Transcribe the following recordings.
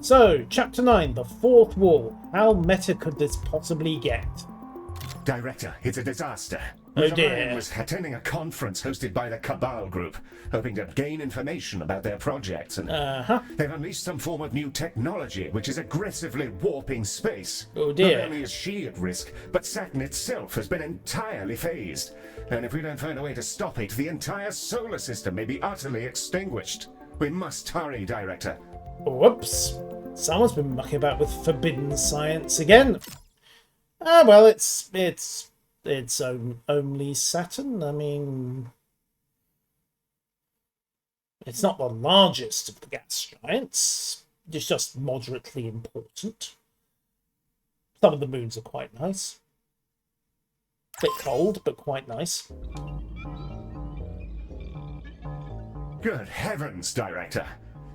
So, Chapter 9, The Fourth Wall. How meta could this possibly get? Director, it's a disaster. Oh Ms. dear. Orion was attending a conference hosted by the Cabal Group, hoping to gain information about their projects, and they've unleashed some form of new technology which is aggressively warping space. Oh dear. Not only is she at risk, but Saturn itself has been entirely phased. And if we don't find a way to stop it, the entire solar system may be utterly extinguished. We must hurry, Director. Whoops. Someone's been mucking about with forbidden science again. Ah, well, it's only Saturn. I mean, it's not the largest of the gas giants. It's just moderately important. Some of the moons are quite nice. Bit cold, but quite nice. Good heavens, Director.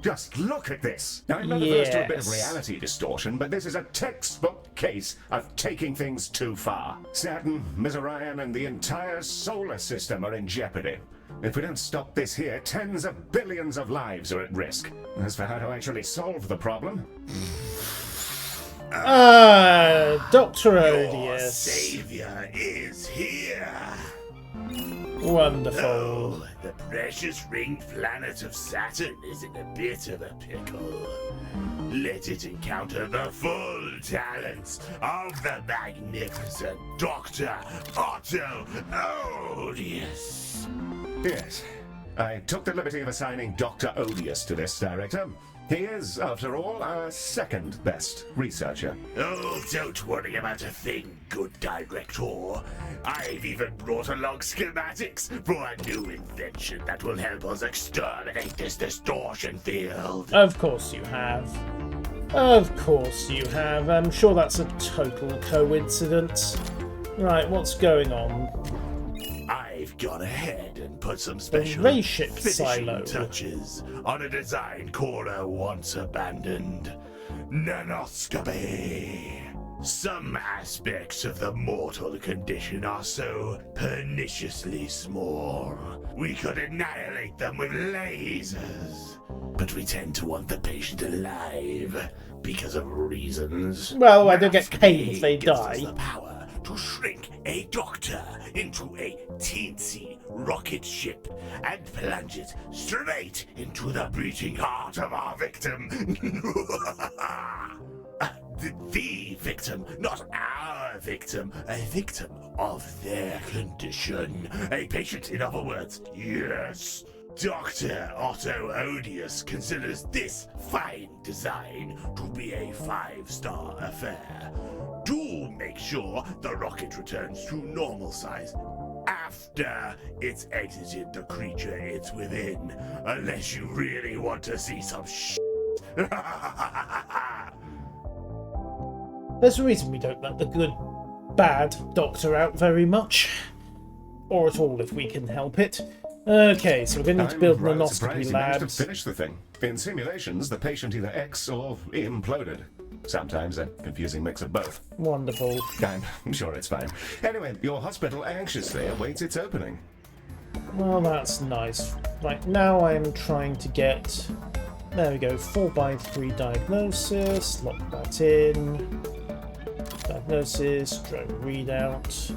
Just look at this. Now, I'm averse to a bit of reality distortion, but this is a textbook case of taking things too far. Saturn, Ms. Orion, and the entire solar system are in jeopardy. If we don't stop this here, tens of billions of lives are at risk. As for how to actually solve the problem... Dr. Your Ohdious. savior is here. Wonderful. Oh, the precious ringed planet of Saturn is in a bit of a pickle. Let it encounter the full talents of the magnificent Dr. Ohdious. Yes. I took the liberty of assigning Dr. Ohdious to this, Director. He is, after all, our second best researcher. Oh, don't worry about a thing, good Director. I've even brought along schematics for a new invention that will help us exterminate this distortion field. Of course you have. Of course you have. I'm sure that's a total coincidence. Right, what's going on? I've gone ahead and put some special ray ship finishing silo. touches on a design Cora once abandoned. Nanoscopy. Some aspects of the mortal condition are so perniciously small, we could annihilate them with lasers. But we tend to want the patient alive because of reasons. Well, I don't get paid if they gives die. us the power to shrink a doctor into a teensy rocket ship and plunge it straight into the beating heart of our victim. The victim, not our victim. A victim of their condition. A patient, in other words. Yes. Dr. Ohdious considers this fine design to be a 5-star affair. Do make sure the rocket returns to normal size after it's exited the creature it's within, unless you really want to see some shit. There's a reason we don't let the good, bad doctor out very much. Or at all, if we can help it. Okay, so we're going to need to build I'm rather surprised nanoscopy he managed labs. to finish the thing. In simulations, the patient either X or imploded. Sometimes a confusing mix of both. Wonderful. I'm sure it's fine. Anyway, your hospital anxiously awaits its opening. Well, that's nice. Right, now I'm trying to get... There we go, 4x3 diagnosis. Lock that in. Diagnosis, drone readout,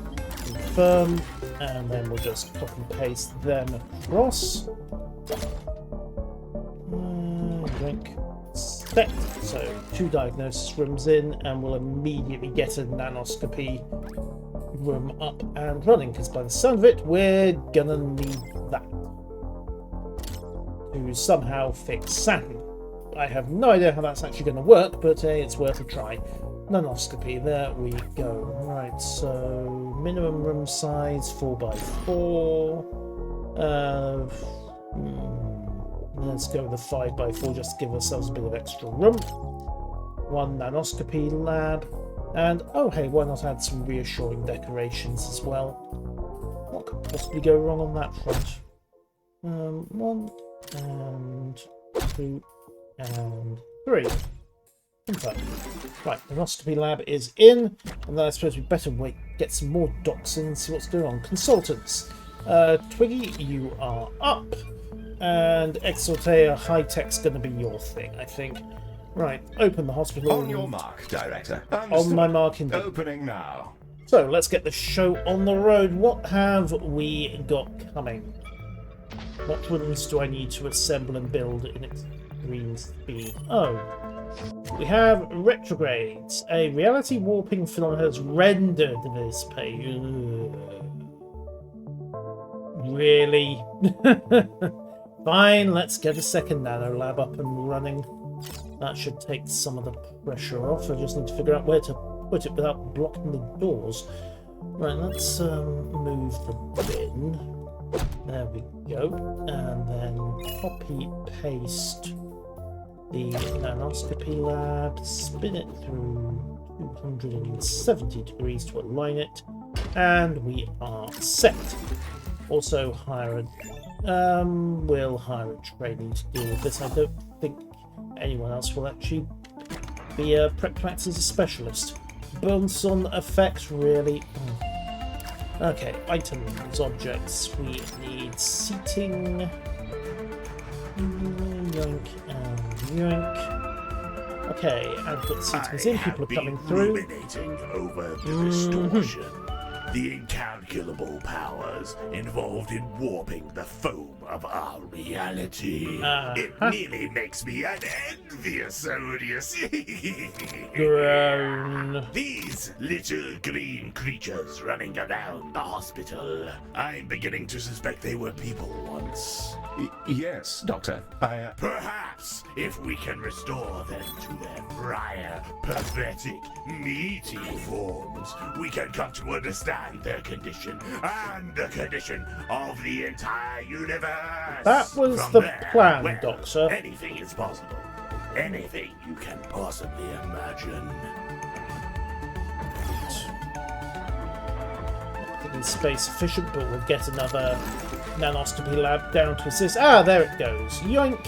confirm, and then we'll just copy and paste them across. Drink. Set. So 2 diagnosis rooms in, and we'll immediately get a nanoscopy room up and running, because by the sound of it, we're gonna need that to somehow fix Saturn. I have no idea how that's actually going to work, but it's worth a try. Nanoscopy, there we go. Right, so minimum room size 4x4. Let's go with the 5x4 just to give ourselves a bit of extra room. 1 nanoscopy lab. And, oh hey, why not add some reassuring decorations as well? What could possibly go wrong on that front? 1 and 2 and 3. Confirmed. Right, the nanoscopy lab is in, and then I suppose we better wait, get some more docs in and see what's going on. Consultants. Twiggy, you are up, and Exaltea High Tech's going to be your thing, I think. Right, open the hospital. On your mark, Director. On my mark indeed. Opening now. So let's get the show on the road. What have we got coming? What rooms do I need to assemble and build in extreme speed? Oh, we have retrogrades. A reality warping phenomenon has rendered this page. Really? Fine, let's get a second nano lab up and running. That should take some of the pressure off. I just need to figure out where to put it without blocking the doors. Right, let's move the bin. There we go. And then copy, paste the nanoscopy lab, spin it through 270 degrees to align it, and we are set. Also hire we'll hire a trainee to deal with this. I don't think anyone else will actually be prepped to act as a specialist. Boson effect, really? Okay, items, objects. We need seating. Yoink and yoink. Okay, adequate seating is in. People are coming through. Ruminating over the distortion. The incalculable powers involved in warping the foam of our reality. It nearly makes me an envious Ohdious. Groan. These little green creatures running around the hospital. I'm beginning to suspect they were people once. Yes, Doctor. Perhaps if we can restore them to their prior, pathetic, meaty forms, we can come to understand their condition and the condition of the entire universe. That was From the there, plan, well, Doctor. Anything is possible. Anything you can possibly imagine. I think it's space efficient, but we'll get another nanoscopy lab down to assist. Ah, there it goes. Yoink.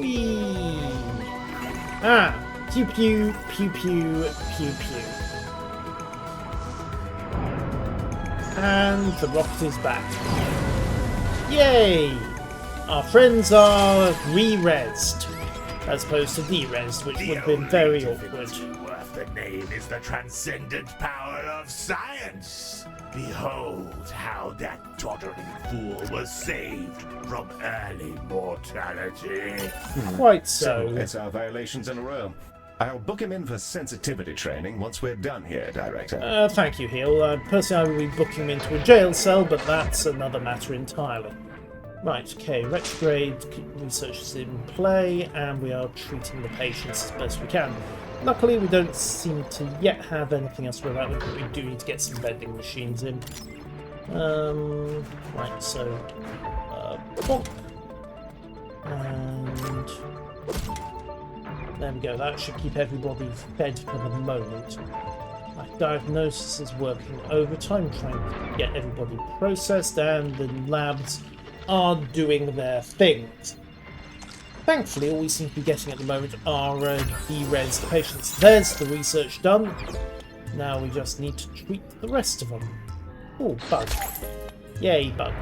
Whee. Ah. Pew pew, pew pew, pew pew. And the rocket is back. Yay! Our friends are re-resed, as opposed to de-resed, which would have been very awkward. Worth the name is the transcendent power of science. Behold how that tottering fool was saved from early mortality. Quite so. It's our violations in a row. I'll book him in for sensitivity training once we're done here, Director. Thank you, Heel. Personally, I will be booking him into a jail cell, but that's another matter entirely. Right, okay, retrograde research is in play, and we are treating the patients as best we can. Luckily, we don't seem to yet have anything else to worry about, but we do need to get some vending machines in. Right, so, bonk. And there we go, that should keep everybody fed for the moment. My diagnosis is working overtime, trying to get everybody processed, and the labs are doing their things. Thankfully, all we seem to be getting at the moment are de-res patients. There's the research done. Now we just need to treat the rest of them. Oh, bug. Yay, bug.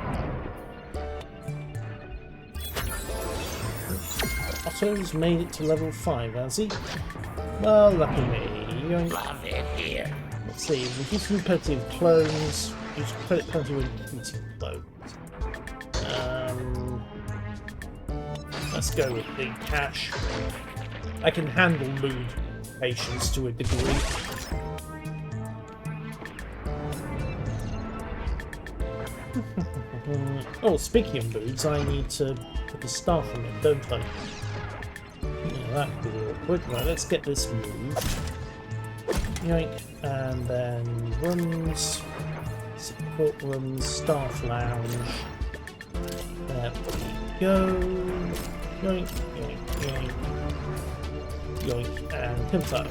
Otto's made it to level 5, has he? Well, lucky me. Love it here. Let's see, reduce repetitive clones. Use credit penalty when repeating clones. Let's go with the cash. I can handle mood patients to a degree. Oh, speaking of moods, I need to put the staff on it, don't I? Yeah, that could be awkward. Right, let's get this moved. Yoink, and then rooms, support rooms, staff lounge. There we go. Yoink, yoink, yoink. Yoink, and info.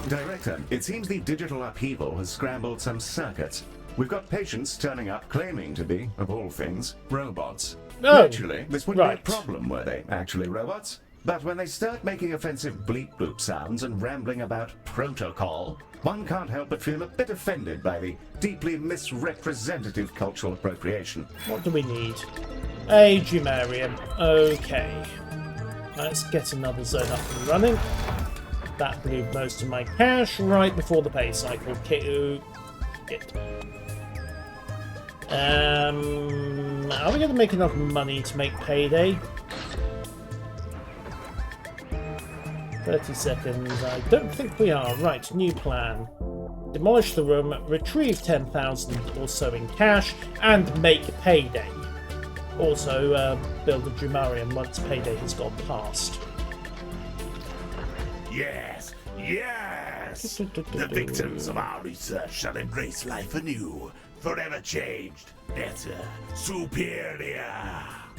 Director, it seems the digital upheaval has scrambled some circuits. We've got patients turning up claiming to be, of all things, robots. Oh, Naturally, this wouldn't be right. a problem were they actually robots. But when they start making offensive bleep bloop sounds and rambling about protocol, one can't help but feel a bit offended by the deeply misrepresentative cultural appropriation. What do we need? A Jumarian. Okay. Let's get another zone up and running. That blew most of my cash right before the pay cycle. Are we going to make enough money to make payday? 30 seconds. I don't think we are. Right, new plan. Demolish the room, retrieve 10,000 or so in cash, and make payday. Also, build a Drumarium once payday has gone past. Yes, yes! The victims of our research shall embrace life anew, forever changed, better, superior.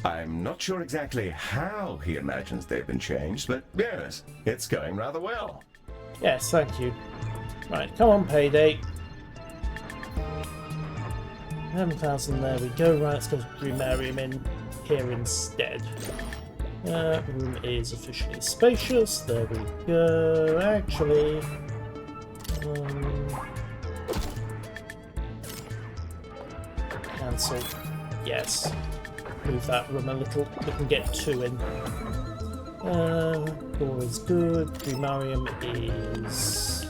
I'm not sure exactly how he imagines they've been changed, but yes, it's going rather well. Yes, thank you. Right, come on, payday. 11,000, there we go. Right, let's go to Drumarium in here instead. Room is officially spacious. There we go. Actually, cancel. Yes. Move that room a little. We can get 2 in. Door is good. Drumarium is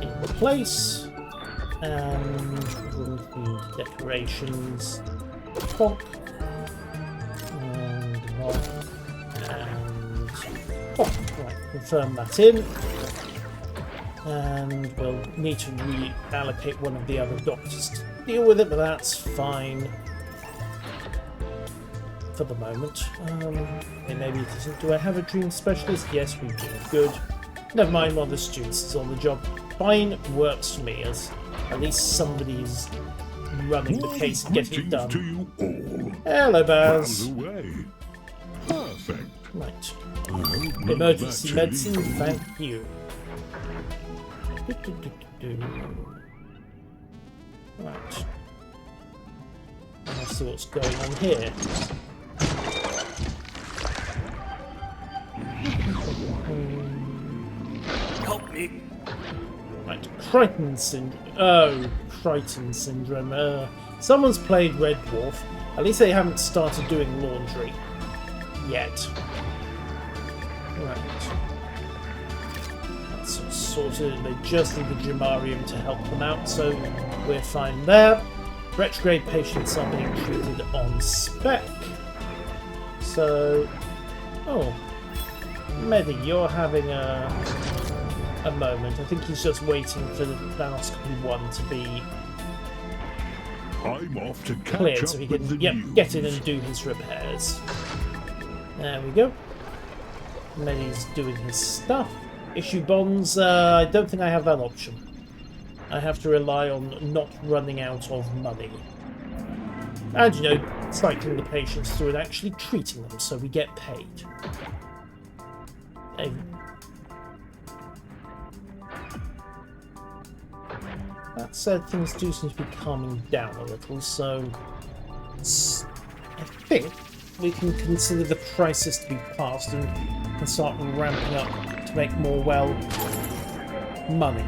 in place. And room themed decorations. Bonk. And bonk. And bonk. Right, confirm that in. And we'll need to reallocate one of the other doctors to deal with it, but that's fine for the moment. Okay, maybe it isn't. Do I have a dream specialist? Yes, we do. Good. Never mind, one of the students is on the job. Fine, works for me, as at least somebody's running the case and getting it done. To you all. Hello, Baz. Away. Perfect. Right. Well, Emergency none of that medicine, chilling. thank you. Right. Let's see what's going on here. Help me! Right, Crichton syndrome. Oh, Crichton syndrome. Someone's played Red Dwarf. At least they haven't started doing laundry yet. Right. That's all sorted. They just need the Drumarium to help them out, so we're fine there. Retrograde patients are being treated on spec. So, oh, Medi, you're having a moment. I think he's just waiting for the nanoscopy 1 to be I'm off to catch cleared up so he with the can get in news. and do his repairs. There we go. Medi's doing his stuff. Issue bonds. I don't think I have that option. I have to rely on not running out of money. And, you know, cycling the patients through and actually treating them so we get paid. That said, things do seem to be calming down a little, so I think we can consider the crisis to be past and start ramping up to make more, well, money.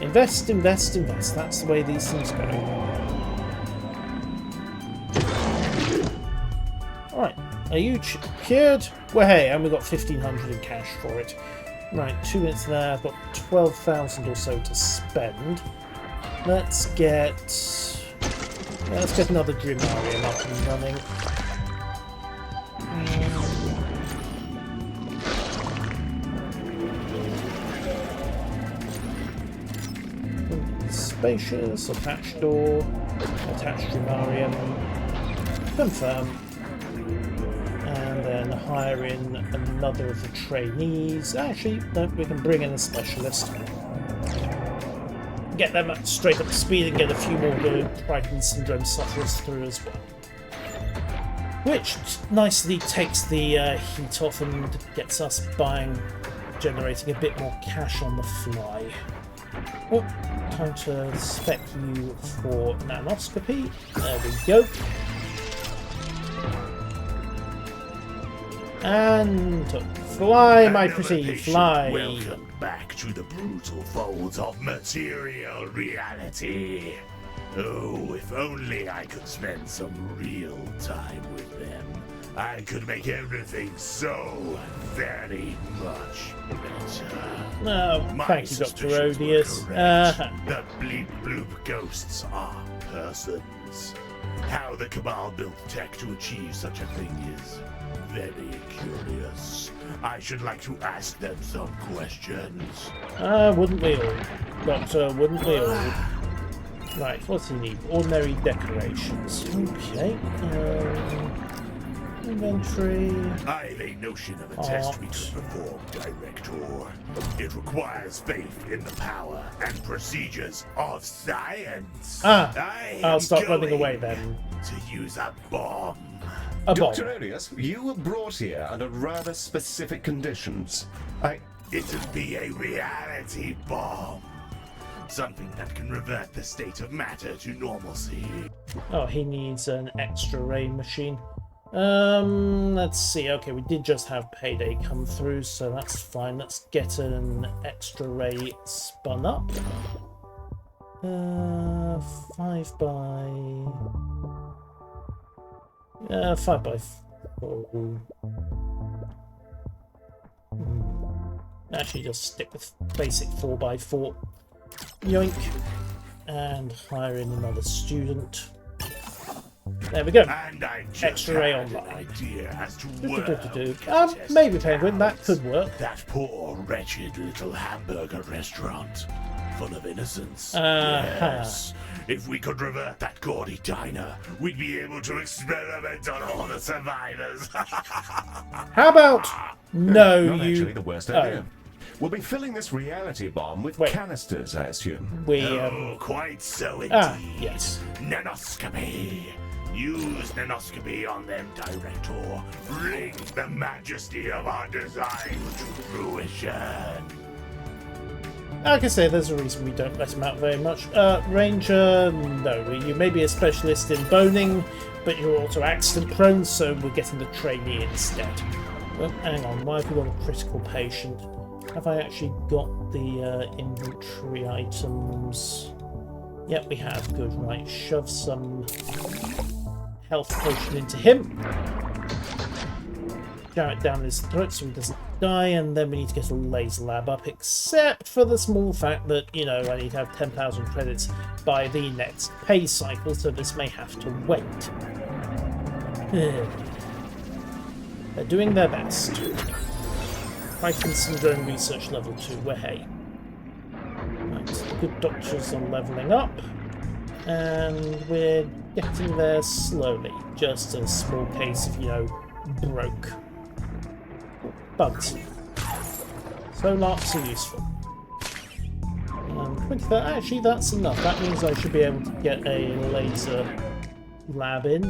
Invest, invest, invest. That's the way these things go. Alright, are you cured? Well, hey, and we got 1,500 in cash for it. Right, 2 minutes there. I've got 12,000 or so to spend. Let's get another Drumarium up and running. Spacious, attached door, attached Drumarium, confirm, and then hire in another of the trainees. Actually, no, we can bring in a specialist. Get them straight up to speed and get a few more good Crichton syndrome sufferers through as well. Which nicely takes the heat off and gets us generating a bit more cash on the fly. Oh, time to spec you for nanoscopy. There we go. And fly, my Another pretty, patient. fly. Welcome back to the brutal folds of material reality. Oh, if only I could spend some real time with them. I could make everything so very much better. No, My thank you, Dr. suspicions were Ohdious. correct. The bleep bloop ghosts are persons. How the Cabal built tech to achieve such a thing is very curious. I should like to ask them some questions. Wouldn't we all? Doctor, wouldn't we all? Right, what do you need? Ordinary decorations. Okay. Inventory. I've a notion of a test we could perform, Director. It requires faith in the power and procedures of science. I'll stop running away then. To use a bomb. A bomb. Dr. Ohdious, you were brought here under rather specific conditions. It'd be a reality bomb. Something that can revert the state of matter to normalcy. Oh, he needs an extra ray machine. Let's see. Okay, we did just have payday come through, so that's fine. Let's get an extra ray spun up. 5 by 4. Actually, just stick with basic 4 by 4. Yoink. And hire in another student. There we go. And I just Extra ray had online. an idea as to where Maybe Penguin, that could work. that poor, wretched little hamburger restaurant, full of innocence. Uh-huh. Yes. If we could revert that gaudy diner, we'd be able to experiment on all the survivors. How about no, Not you? actually the worst idea. We'll be filling this reality bomb with Wait. canisters, I assume. We Oh, quite so indeed. yes. Nanoscopy. Use nanoscopy on them, Director. Bring the majesty of our design to fruition. Like I say, there's a reason we don't let him out very much. Ranger, no. You may be a specialist in boning, but you're also accident prone, so we're getting the trainee instead. Well, hang on, why have we got a critical patient? Have I actually got the inventory items? Yep, we have. Good, right. Shove some health potion into him. Jam it down his throat so he doesn't die, and then we need to get a laser lab up, except for the small fact that, you know, I need to have 10,000 credits by the next pay cycle, so this may have to wait. They're doing their best. Python Syndrome Research Level 2, where hey. Right, the good doctors are levelling up, and we're getting there slowly. Just a small case of, you know, broke. Bugs. So larks are useful. 23, actually that's enough. That means I should be able to get a laser lab in.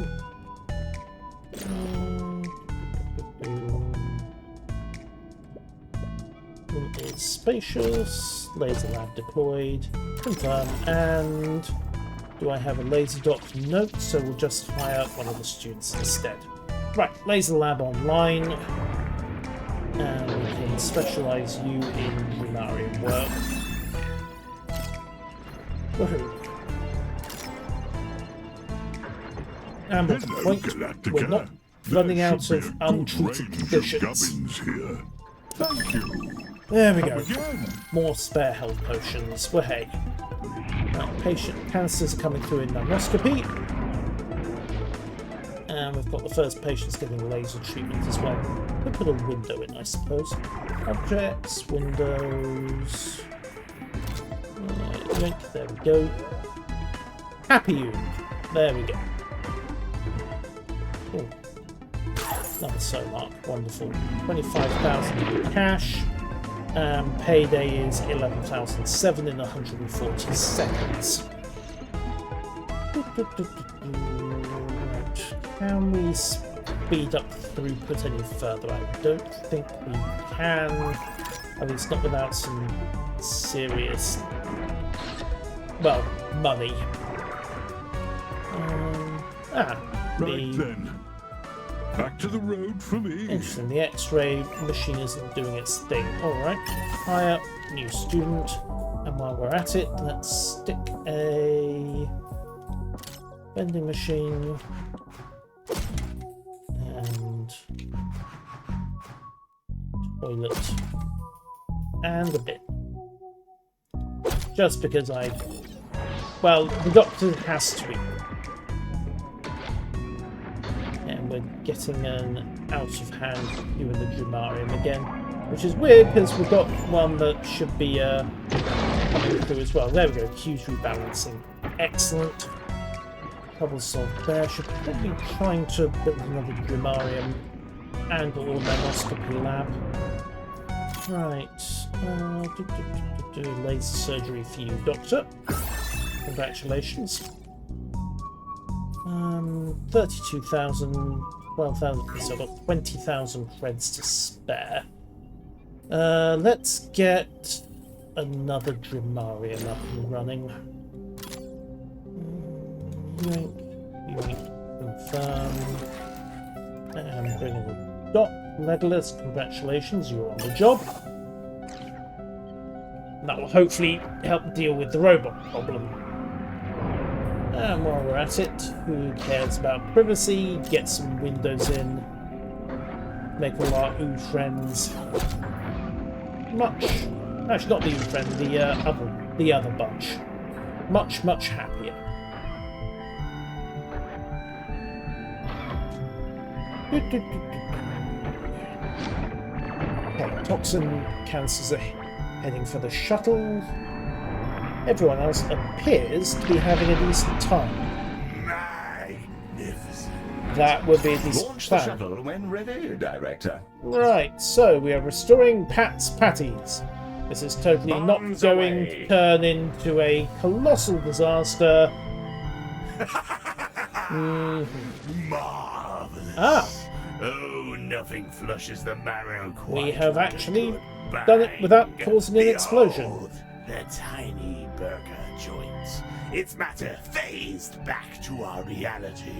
It is spacious, laser lab deployed, confirm, and do I have a laser doc? Nope, so we'll just hire one of the students instead. Right, laser lab online, and we can specialise you in lunarian work. Woohoo! And what's the point? We're not running out of untreated conditions. Here. Thank you. There we go. Again. More spare health potions. Well, hey. Right, patient canisters are coming through in nanoscopy. And we've got the first patients getting laser treatment as well. We'll put a window in, I suppose. Objects, windows. Right, there we go. Happy you. There we go. Ooh. Another solar. Wonderful. 25,000 cash. Payday is 11,007 in 140 seconds. Right. Can we speed up throughput any further? I don't think we can. At least not without some serious, well, money. Right then. Back to the road for me. Interesting, the X-ray machine isn't doing its thing. Alright, hire new student. And while we're at it, let's stick a vending machine. And toilet, and a bin. Just because well, the doctor has to eat. And we're getting an out-of-hand view of the Dramarium again, which is weird because we've got one that should be coming through as well. There we go, huge rebalancing. Excellent. Problem solved there. Should probably be trying to build another Dramarium and or nanoscopy lab. Right. Laser surgery for you, Doctor. Congratulations. 32,000, 12,000, so I've got 20,000 creds to spare. Let's get another Dramarium up and running. Yoink, confirm. And bring in the Doc. Legolas, congratulations, you're on the job. That will hopefully help deal with the robot problem. And while we're at it, who cares about privacy? Get some windows in. Make all our ooh friends actually not the ooh friend, the other bunch. Much happier. Okay, toxin cancers are heading for the shuttle. Everyone else appears to be having a decent time. Magnificent. That would be a decent Launch plan. the shuttle when ready, Director. Right, so we are restoring Pat's Patties. This is totally not Bombs going away. to turn into a colossal disaster. Marvelous. Ah. Oh, nothing flushes the marrow quite. We have like a actually good done it without bang. causing an explosion. Behold, the tiny burger joints. Its matter phased back to our reality.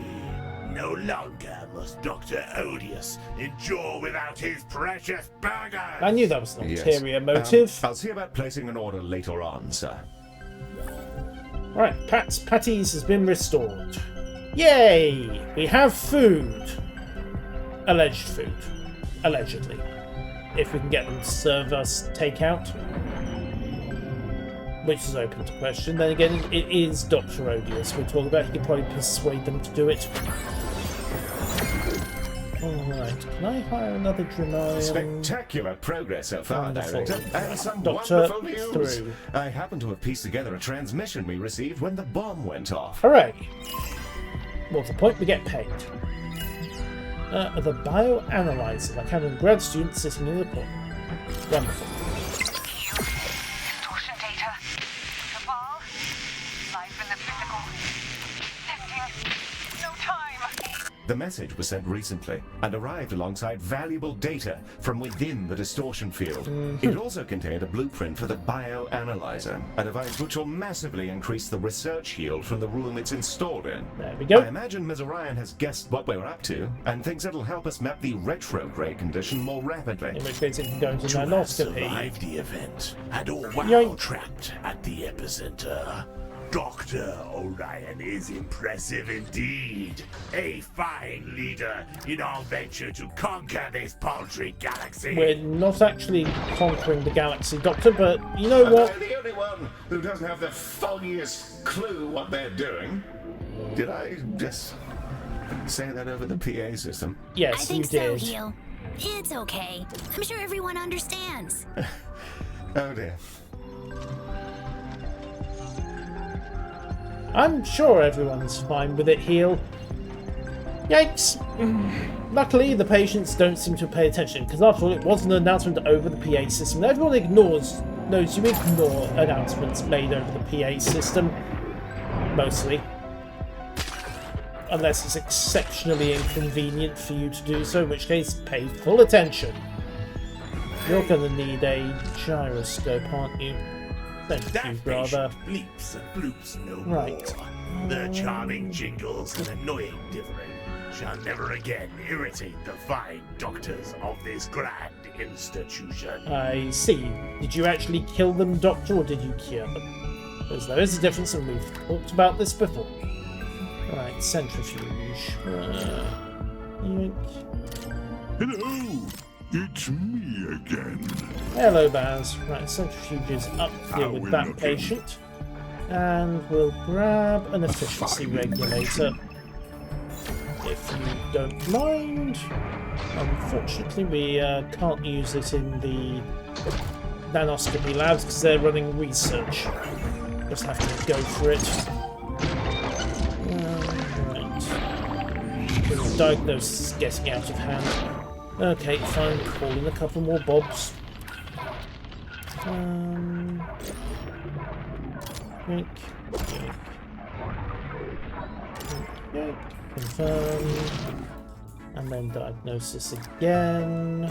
No longer must Dr. Ohdious endure without his precious burgers. I knew that was an Yes. ulterior motive. I'll see about placing an order later on, sir. Right, Pat's Patties has been restored. Yay! We have food. Alleged food. Allegedly. If we can get them to serve us takeout. Which is open to question. Then again, it is Dr. Ohdious we're talking about. He could probably persuade them to do it. Alright, can I hire another Dramarium? Spectacular progress so far, Wonderful. Director. And some Doctor wonderful news. through. I happen to have pieced together a transmission we received when the bomb went off. Hooray! What's the point? We get paid. The bioanalyzer, like having a grad student sitting in the pit. Wonderful. Distortion data. Cabal. Life in the physical. Sifting. No time. The message was sent recently and arrived alongside valuable data from within the distortion field. It also contained a blueprint for the bioanalyzer, a device which will massively increase the research yield from the room it's installed in. There we go. I imagine Ms. Orion has guessed what we're up to and thinks it'll help us map the retrograde condition more rapidly. In which case it can go into To have nanoscopy. survived the event and all while Yoink. trapped at the epicenter. Dr. Orion is impressive indeed. A fine leader in our venture to conquer this paltry galaxy. We're not actually conquering the galaxy, Doctor, but you know And what? I'm the only one who doesn't have the foggiest clue what they're doing. Did I just say that over the PA system? I Yes, you think so, did. Heel. It's okay. I'm sure everyone understands. Oh dear. I'm sure everyone's fine with it, Heel. Yikes! Luckily, the patients don't seem to pay attention, because after all, it was an announcement over the PA system. Everyone knows you ignore announcements made over the PA system. Mostly. Unless it's exceptionally inconvenient for you to do so, in which case, pay full attention. You're going to need a gyroscope, aren't you? Thank That you, brother. patient bleeps and bloops no Right. more. The charming jingles and annoying dithering shall never again irritate the fine doctors of this grand institution. I see. Did you actually kill them, Doctor, or did you cure them? Because there is a difference, and we've talked about this before. Right, centrifuge. Yoink. Hello! It's me again. Hello, Baz. Right, centrifuge is up here How with we that looking? patient. And we'll grab an efficiency regulator. If you don't mind. Unfortunately, we can't use it in the nanoscopy labs because they're running research. Just have to go for it. Right. The diagnosis is getting out of hand. Okay, fine. Call in a couple more bobs. Yoink, yoink. Yoink, confirm. And then diagnosis again.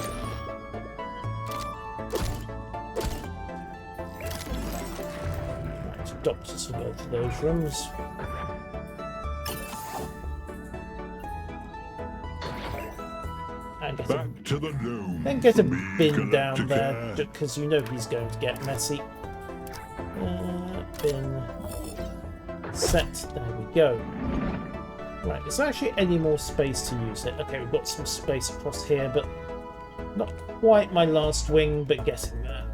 Right, doctors will go to those rooms. And get Back to the loom. then get a for me, bin down there, Galacticare. because you know he's going to get messy. Bin set. There we go. Right, is there actually any more space to use it? Okay, we've got some space across here, but not quite my last wing, but getting there.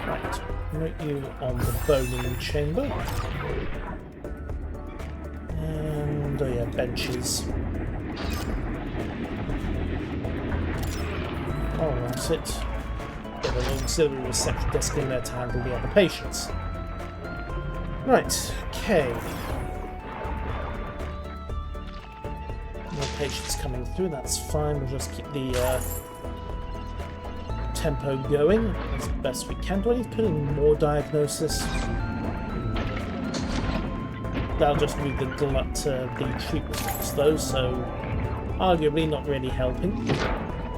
Right, note you on the boning chamber. And, oh yeah, benches. Oh, that's it. Get an auxiliary reception desk in there to handle the other patients. Right, okay. More patients coming through, that's fine. We'll just keep the tempo going as best we can. Do I need to put in more diagnosis? That'll just move the treatment box though, so arguably not really helping.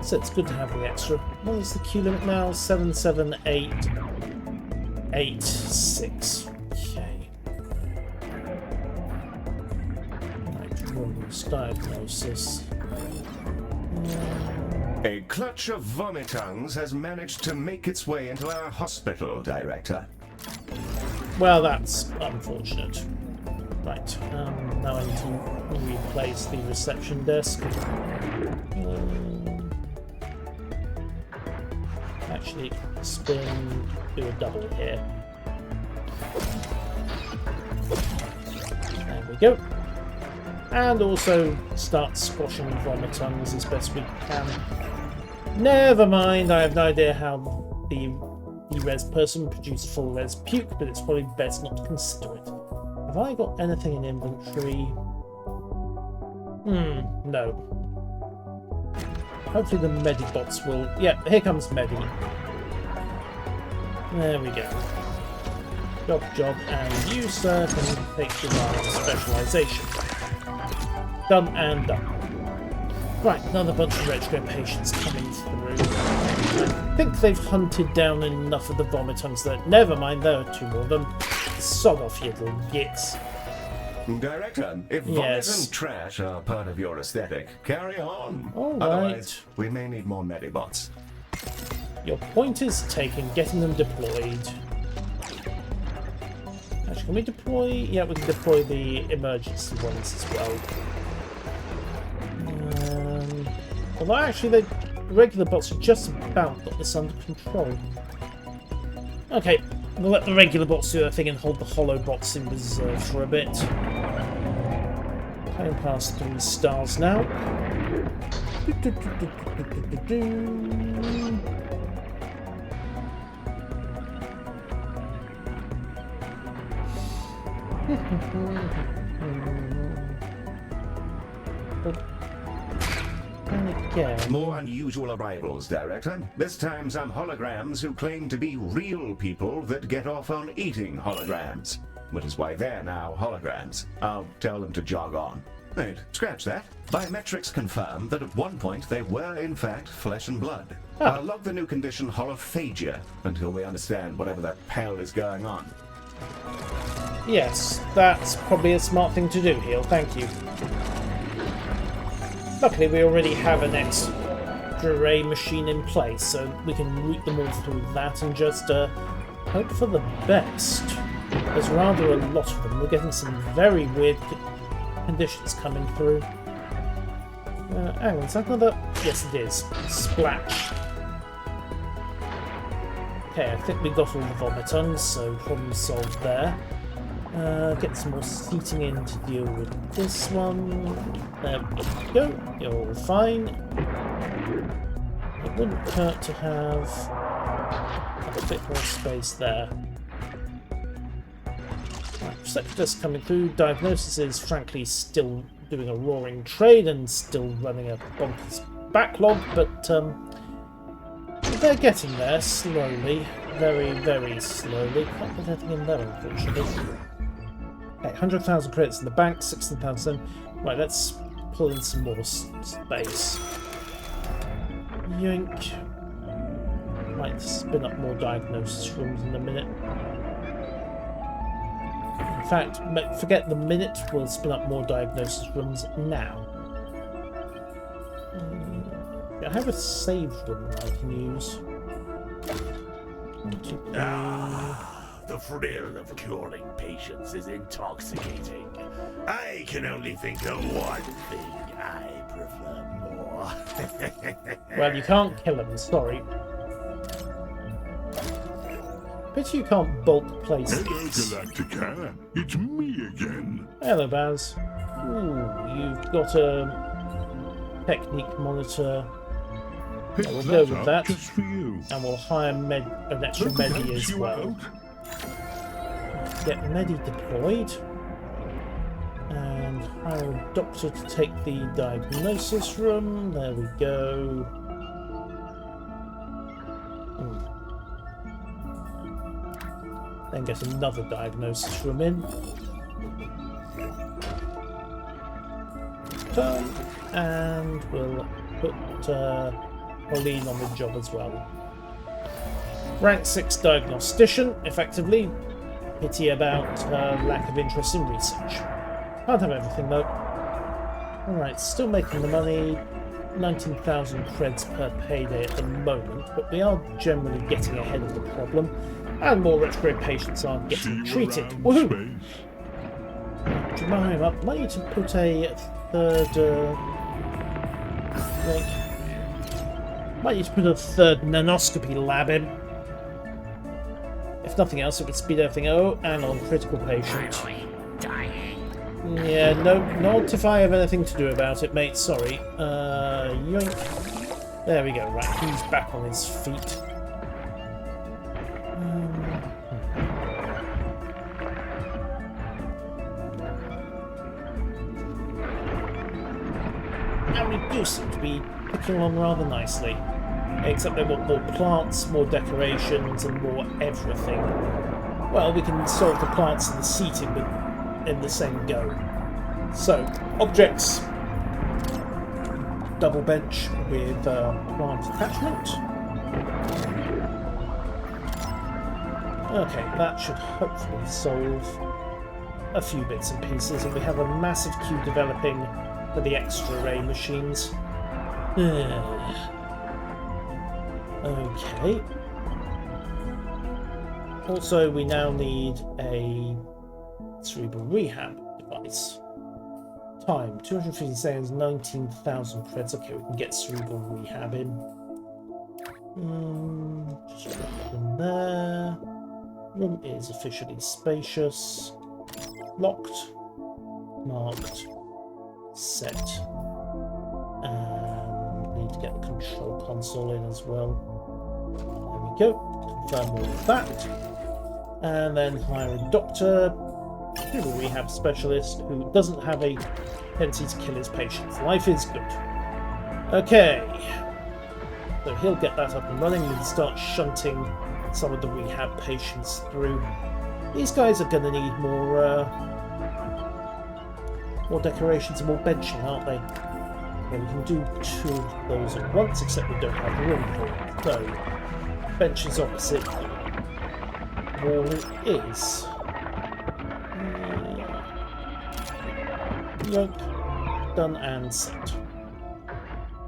So it's good to have the extra. What is the Q limit now? 77886. Okay. Right, rules, diagnosis. A clutch of vomitungs has managed to make its way into our hospital, Director. Well, that's unfortunate. Right, now I need to replace the reception desk. Actually, spin, do a double here. There we go. And also start squashing vomitungs as best we can. Never mind, I have no idea how the res person produced full res puke, but it's probably best not to consider it. Have I got anything in inventory? No. Hopefully the Medibots will... Yeah, here comes Medi. There we go. Job, and you, sir, can take the specialisation. Done and done. Right, another bunch of retro patients coming through. I think they've hunted down enough of the vomitungs that... Never mind, there are two more of them. Sod off, you little gits. Director, if vomit and trash are part of your aesthetic, carry on. All right. Otherwise, we may need more Medibots. Your point is taken, getting them deployed. Actually, can we deploy? Yeah, we can deploy the emergency ones as well. Although actually, the regular bots have just about got this under control. Okay, we'll let the regular bots do their thing and hold the hollow bots in reserve for a bit. Playing past 3 stars now. And again. More unusual arrivals, Director. This time some holograms who claim to be real people that get off on eating holograms. Which is why they're now holograms. I'll tell them to jog on. Wait, scratch that. Biometrics confirm that at one point they were in fact flesh and blood. I'll log the new condition holophagia until we understand whatever the hell is going on. Yes, that's probably a smart thing to do, Heel. Thank you. Luckily, we already have an X-ray machine in place, so we can route them all through that and just hope for the best. There's rather a lot of them. We're getting some very weird conditions coming through. Hang on, is that another? Yes, it is. Splash. Okay, I think we got all the vomitons, so problem solved there. Get some more seating in to deal with this one. There we go. You're all fine. It wouldn't hurt to have a bit more space there. Right, receptionist coming through. Diagnosis is frankly still doing a roaring trade and still running a bonkers backlog, but they're getting there slowly. Very, very slowly. Can't put anything in there, unfortunately. Okay, 100,000 credits in the bank, 16,000. Right, let's pull in some more space. Yoink. Might spin up more diagnosis rooms in a minute. In fact, forget the minute, we'll spin up more diagnosis rooms now. I have a save room I can use. The thrill of curing patients is intoxicating. I can only think of one thing I prefer more. Well, you can't kill him, sorry. Bet you can't bulk place Hello, these. Galacticare. It's me again. Hello, Baz. Ooh, you've got a technique monitor. Pick We'll go with up that. just for you. And we'll hire an extra Hope it Medi helps as you well. out. Get Medi deployed. And hire a doctor to take the diagnosis room. There we go. Then get another diagnosis room in. Done. And we'll put Pauline on the job as well. Rank 6 diagnostician, effectively. Pity about lack of interest in research. Can't have everything though. Alright, still making the money. 19,000 creds per payday at the moment, but we are generally getting ahead of the problem, and more retrograde patients are getting treated. Woohoo! Jemima, might need to put a third. Might need to put a third nanoscopy lab in. If nothing else, it would speed everything. Oh, and on critical patient. Yeah, no, not if I have anything to do about it, mate. Sorry. Yoink. There we go. Right, he's back on his feet. And we do seem to be picking along rather nicely. Except they want more plants, more decorations, and more everything. Well, we can solve the plants and the seating in the same go. So, objects. Double bench with plant attachment. Okay, that should hopefully solve a few bits and pieces, and we have a massive queue developing for the X-ray machines. Okay. Also, we now need a cerebral rehab device. Time 250 seconds, 19,000 creds. Okay, we can get cerebral rehab in. Just drop it in there. Room is officially spacious. Locked. Marked. Set. And we need to get the control console in as well. There we go. Confirm all of that. And then hire a doctor, a rehab specialist who doesn't have a tendency to kill his patients. Life is good. Okay. So he'll get that up and running and start shunting some of the rehab patients through. These guys are going to need more decorations and more benching, aren't they? Okay, we can do 2 of those at once, except we don't have room for it. So, benches opposite wall it is. Yoke, done and set.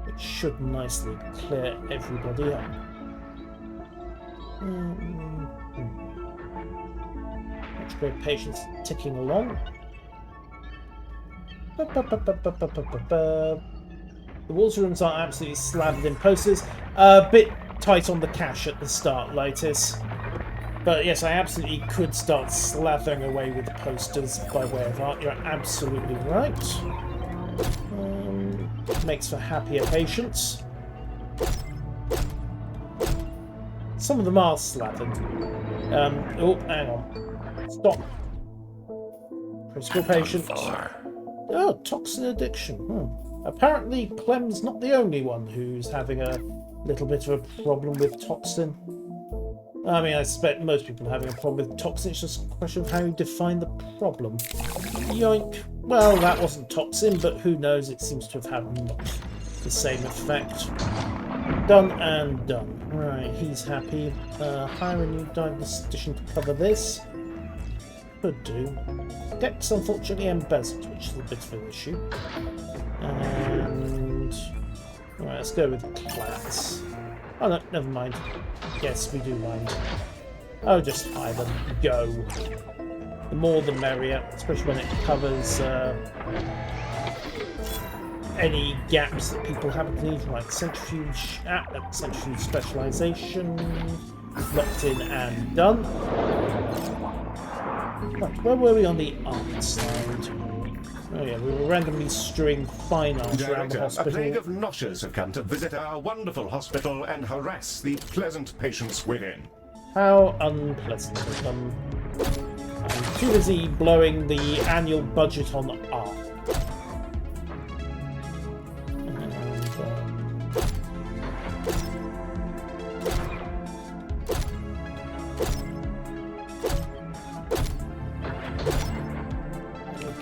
It should nicely clear everybody up. Great patience ticking along. The water rooms are absolutely slathered in posters. A bit tight on the cash at the start, Lotus. But yes, I absolutely could start slathering away with the posters by way of art. You're absolutely right. Makes for happier patients. Some of them are slathered. Oh, hang on. Stop. Critical patient. Oh, toxin addiction. Apparently, Clem's not the only one who's having a little bit of a problem with toxin. I mean, I suspect most people are having a problem with toxin. It's just a question of how you define the problem. Yoink. Well, that wasn't toxin, but who knows? It seems to have had much the same effect. Done and done. Right, he's happy. Hire a new diagnostician to cover this. Could do. Deck's unfortunately embezzled, which is a bit of an issue. And... Alright, let's go with class. Oh no, never mind. Yes, we do mind. Oh, just hire them. Go. The more the merrier, especially when it covers any gaps that people haven't needed, like centrifuge, centrifuge specialisation. Locked in and done. Right, where were we on the art side? Oh yeah, we were randomly strewing fine art around the Director, a hospital. plague of noshers have come to visit our wonderful hospital and harass the pleasant patients within. How unpleasant of them. I'm too busy blowing the annual budget on art.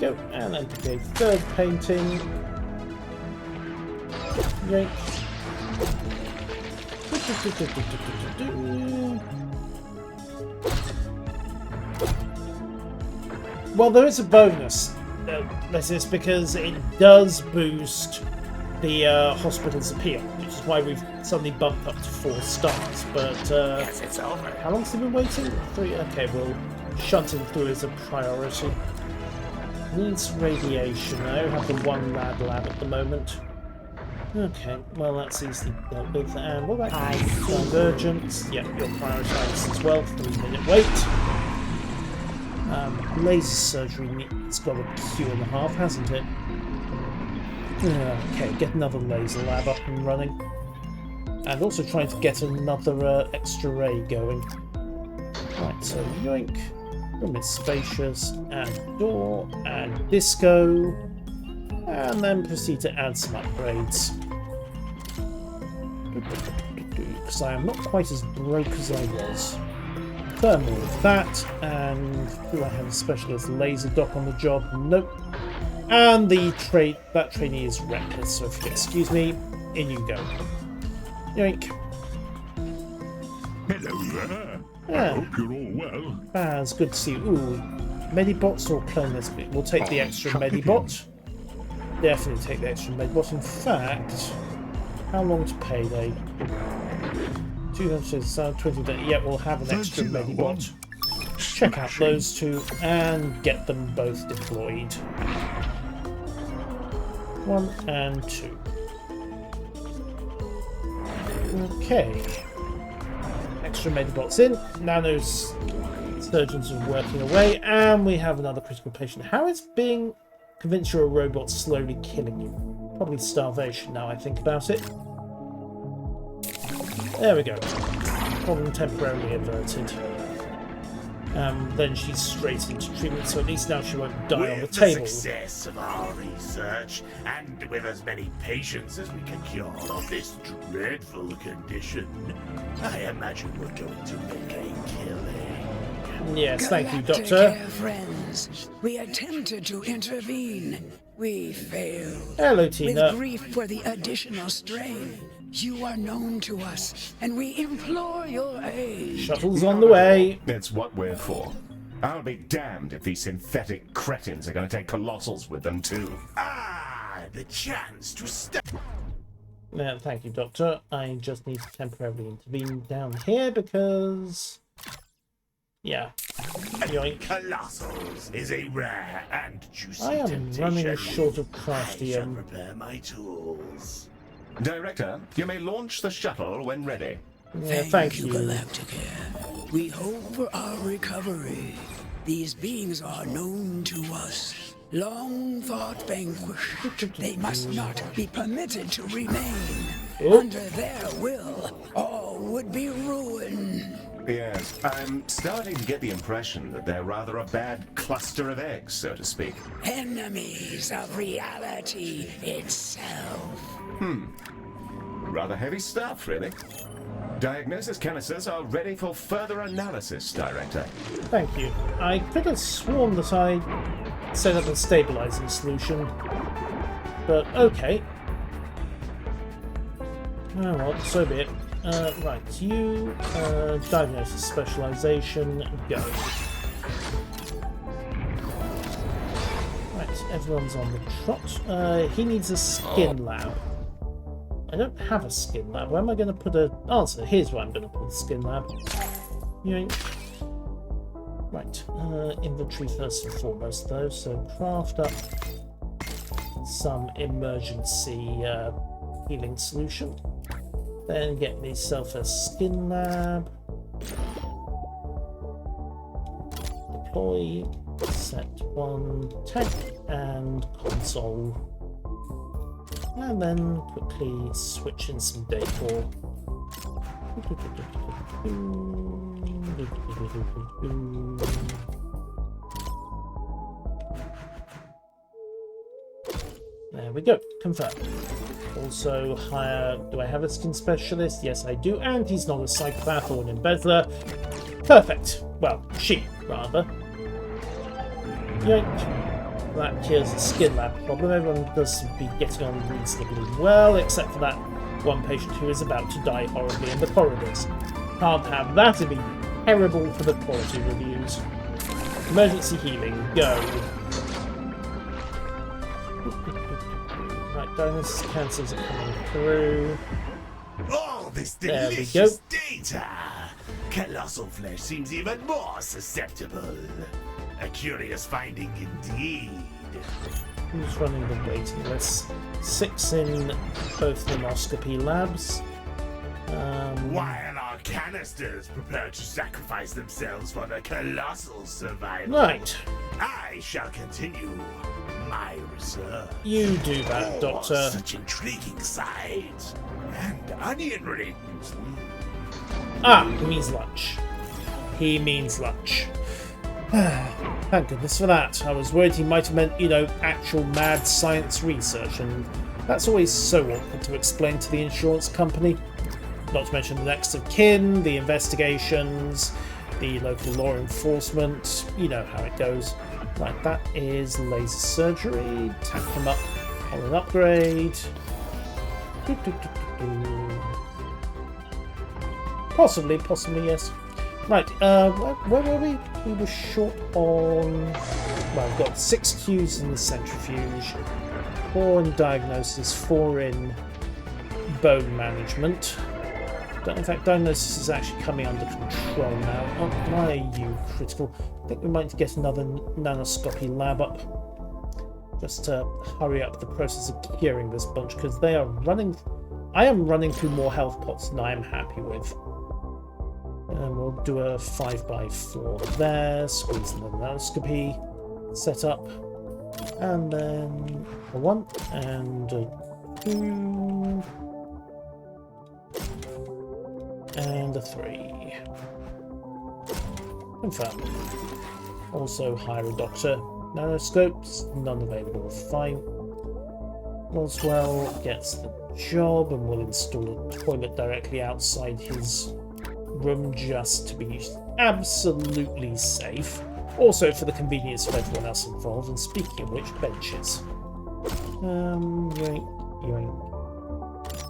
Go and then pick a third painting. Yank. Well, there is a bonus. This is because it does boost the hospital's appeal, which is why we've suddenly bumped up to 4 stars. But Yes, it's over. how long's it been waiting? 3. Okay, we'll shunt him through as a priority. Needs radiation. I only have the 1 lab at the moment. Okay, well that's easily dealt with. And what about divergence? Yep, you're prioritised as well. 3-minute wait. Laser surgery, it's got a Q&a, hasn't it? Okay, get another laser lab up and running. And also trying to get another extra ray going. Right, so yoink. Room is spacious, and door, and disco. And then proceed to add some upgrades. Because I am not quite as broke as I was. Thermal with that, and do I have a specialist laser doc on the job? Nope. And the that trainee is reckless, so if you excuse me, in you go. Yoink. Hello there. Yeah. I hope you're all well. Baz, good to see you. Ooh, Medibots or clone this bit? We'll take the extra chuck it in. Medibot. Definitely take the extra Medibot. In fact, how long to payday? 220 days. Yeah, we'll have an extra Fancy that one. Medibot. Check out those two and get them both deployed. 1 and 2. Okay. Extra Medibots in. Nano's surgeons are working away, and we have another critical patient. How is being convinced you're a robot slowly killing you? Probably starvation now I think about it. There we go. Problem temporarily averted. Then she's straight into treatment, so at least now she won't die on the With the table. success of our research, and with as many patients as we can cure of this dreadful condition, I imagine we're going to make a killing. Yes, thank you, Doctor. Galacticare friends, we attempted to intervene. We failed. Hello, Tina. With grief for the additional strain, you are known to us, and we implore your aid. Shuttle's on the way. It's what we're for. I'll be damned if these synthetic cretins are going to take colossals with them too. Ah, the chance to step. Thank you, Doctor. I just need to temporarily intervene down here because Yeah. And Yoink. Colossals is a rare and juicy I am temptation. running short of I shall craftium. prepare my tools. Director, you may launch the shuttle when ready. Yeah, thank you. Galacticare. We hope for our recovery. These beings are known to us. Long thought vanquished. They must not be permitted to remain. Oh. Under their will, all would be ruined. Yes, I'm starting to get the impression that they're rather a bad cluster of eggs, so to speak. Enemies of reality itself. Rather heavy stuff, really. Diagnosis canisters are ready for further analysis, Director. Thank you. I could have sworn that I set up a stabilizing solution, but okay. Oh well, so be it. Right, you diagnosis specialization, go. Right, everyone's on the trot. He needs a skin lab. I don't have a skin lab. Where am I going to put a answer? Here's where I'm going to put a skin lab. Yoink. Right, inventory first and foremost though, so craft up some emergency healing solution. Then get myself a skin lab. Deploy, set one, tank and console. And then quickly switch in some decor. There we go, confirmed. Also hire, do I have a skin specialist? Yes I do, and he's not a psychopath or an embezzler. Perfect. Well, she, rather. Yoink. That cures the skin lab problem. Everyone does seem to be getting on reasonably well, except for that one patient who is about to die horribly in the corridors. Can't have that, it'd be terrible for the quality reviews. Emergency healing, go. Right, diagnosis cancers are coming through. All this There we delicious data! Colossal flesh seems even more susceptible. A curious finding indeed. Who's running the waiting list? 6 in both nanoscopy labs. While our canisters prepare to sacrifice themselves for the colossal survival, Right, I shall continue my research. you do that, Oh, Doctor. such intriguing sights and onion rings. Ah, he means lunch. He means lunch. Thank goodness for that. I was worried he might have meant, you know, actual mad science research, and that's always so awkward to explain to the insurance company. Not to mention the next of kin, the investigations, the local law enforcement. You know how it goes. Right, that is laser surgery. Tap him up on an upgrade. Possibly, yes. Right, where were we? We were short on... Well, we've got 6 Qs in the centrifuge, 4 in diagnosis, 4 in bone management. In fact, diagnosis is actually coming under control now. Oh, why are you critical? I think we might get another nanoscopy lab up. Just to hurry up the process of curing this bunch, because they are running... I am running through more health pots than I am happy with. And we'll do a 5x4 there, squeeze in the nanoscopy setup, and then a 1 and a 2 and a 3. Confirm. Also hire a doctor. Nanoscopes, none available. Fine. Roswell gets the job and will install a toilet directly outside his room just to be absolutely safe. Also for the convenience of everyone else involved, and speaking of which, benches. Yoink, yoink,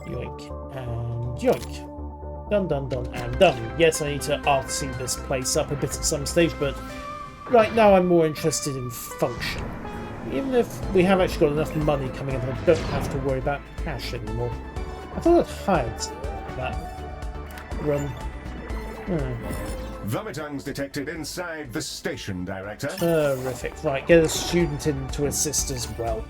yoink, and yoink. Done, done, done, and done. Yes, I need to artsy this place up a bit at some stage, but right now I'm more interested in function. Even if we have actually got enough money coming in, I don't have to worry about cash anymore. I thought I'd hired that room. Vomitungs detected inside the station, Director. Terrific. Right, get a student in to assist as well.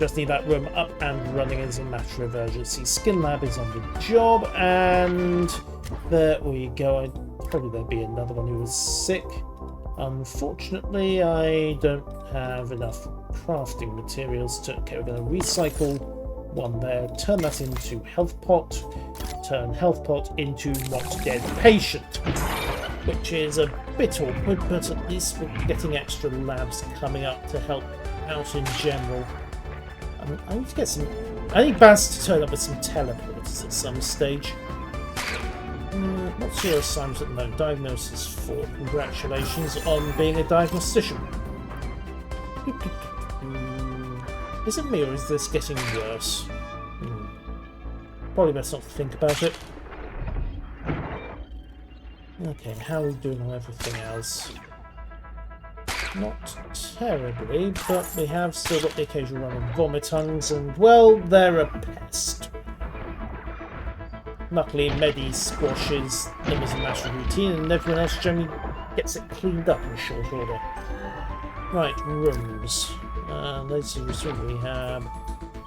Just need that room up and running as a matter of urgency. Skin Lab is on the job, and there we go. Probably there'll be another one who was sick. Unfortunately, I don't have enough crafting materials to... Okay, we're going to recycle one there, turn that into health pot, turn health pot into not dead patient, which is a bit awkward, but at least we're getting extra labs coming up to help out in general. I need to get some... I need Baz to turn up with some teleporters at some stage. What's your assignment at the moment? Diagnosis 4. Congratulations on being a diagnostician. Is it me or is this getting worse? Probably best not to think about it. Okay, how are we doing on everything else? Not terribly, but we have still got the occasional run of vomitungs, and, well, they're a pest. Luckily, Medi squashes them as a matter of routine, and everyone else generally gets it cleaned up in short order. Right, rooms. Let's see what we have.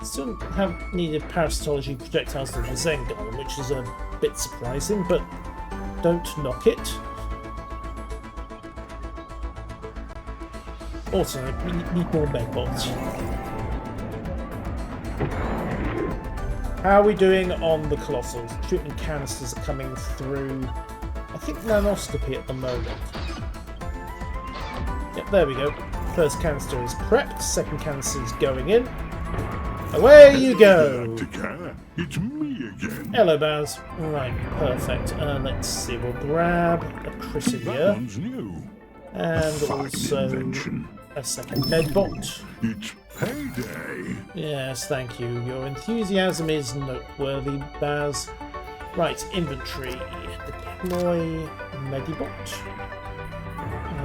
Still have needed parasitology projectiles to the Zen Golem, which is a bit surprising, but don't knock it. Also, we need more medbots. How are we doing on the Colossals? Treatment canisters are coming through. I think nanoscopy at the moment. Yep, there we go. First canister is prepped, second canister is going in. Away you go! Galacticare, it's me again. Hello, Baz. Right, perfect. Let's see, we'll grab a That Chrysalia one's new. and Fine also invention. a second medbot. It's payday. Yes, thank you. Your enthusiasm is noteworthy, Baz. Right, inventory. Deploy Medibot.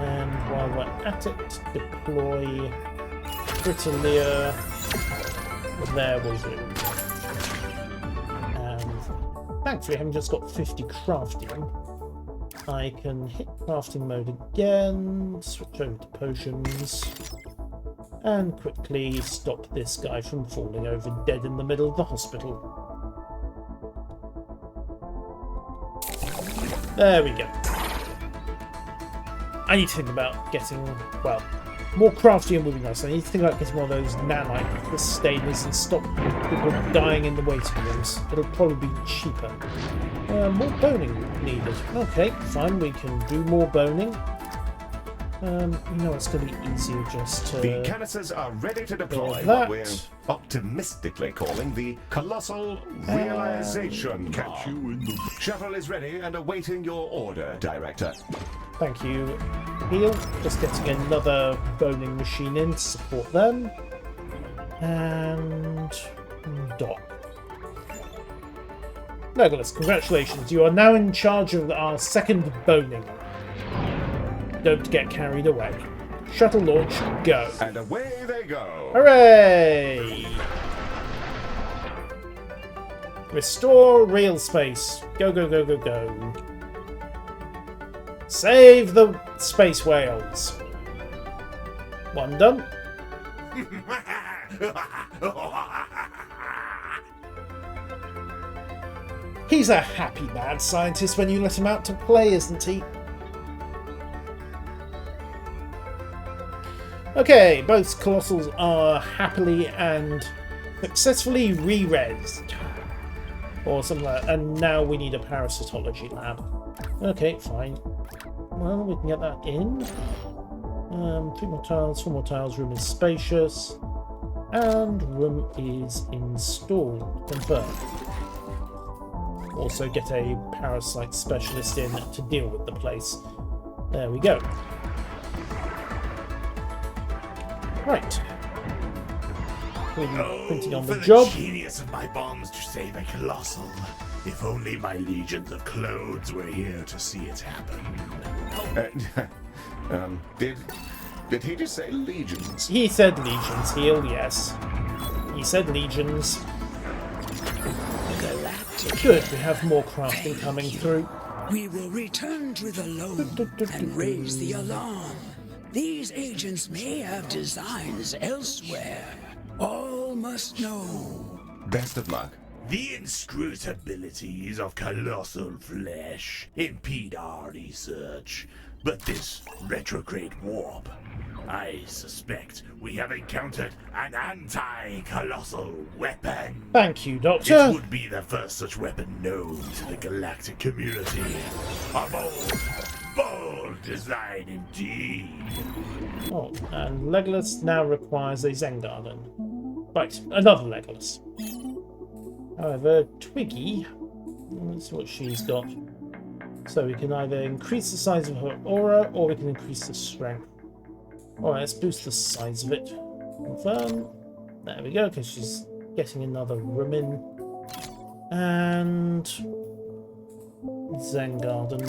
And while we're at it, deploy Chrysalia. There we go. And thankfully, having just got 50 crafting, I can hit crafting mode again, switch over to potions, and quickly stop this guy from falling over dead in the middle of the hospital. There we go. I need to think about getting, well, more crafting would be nice. I need to think about getting one of those nanite sustainers and stop people dying in the waiting rooms. It'll probably be cheaper. More boning needed. Okay, fine, we can do more boning. You know, it's going to be easier just to... The canisters are ready to deploy that. what we're optimistically calling the Colossal Realization Catch you Bomb. in the... Shuttle is ready and awaiting your order, Director. Thank you, Heal. Just getting another boning machine in to support them. And... Doc. Legolas, congratulations. You are now in charge of our second boning. Don't get carried away. Shuttle launch, go. And away they go. Hooray! Restore real space. Go, go, go, go, go. Save the space whales. One done. He's a happy mad scientist when you let him out to play, isn't he? Okay, both Colossals are happily and successfully re-resed. Or something like that. And now we need a parasitology lab. Okay, fine. Well, we can get that in. 3 more tiles, 4 more tiles. Room is spacious. And room is installed. Confirmed. Also get a parasite specialist in to deal with the place. There we go. Right. Printing on the job. The genius of my bombs to save a colossal. If only my legions of clones were here to see it happen. Did he just say legions? He said legions, Heal, yes. He said legions. Good, we have more crafting coming through. We will return to the loam and raise the alarm. These agents may have designs elsewhere. All must know. Best of luck. The inscrutabilities of colossal flesh impede our research, but this retrograde warp, I suspect we have encountered an anti-colossal weapon. Thank you, It Doctor. would be the first such weapon known to the galactic community. A bold design indeed. Oh, and Legolas now requires a Zen Garden. Right, another Legolas. However, Twiggy, let's see what she's got. So we can either increase the size of her aura, or we can increase the strength. Alright, let's boost the size of it. Confirm. There we go, because she's getting another room in. And Zen Garden.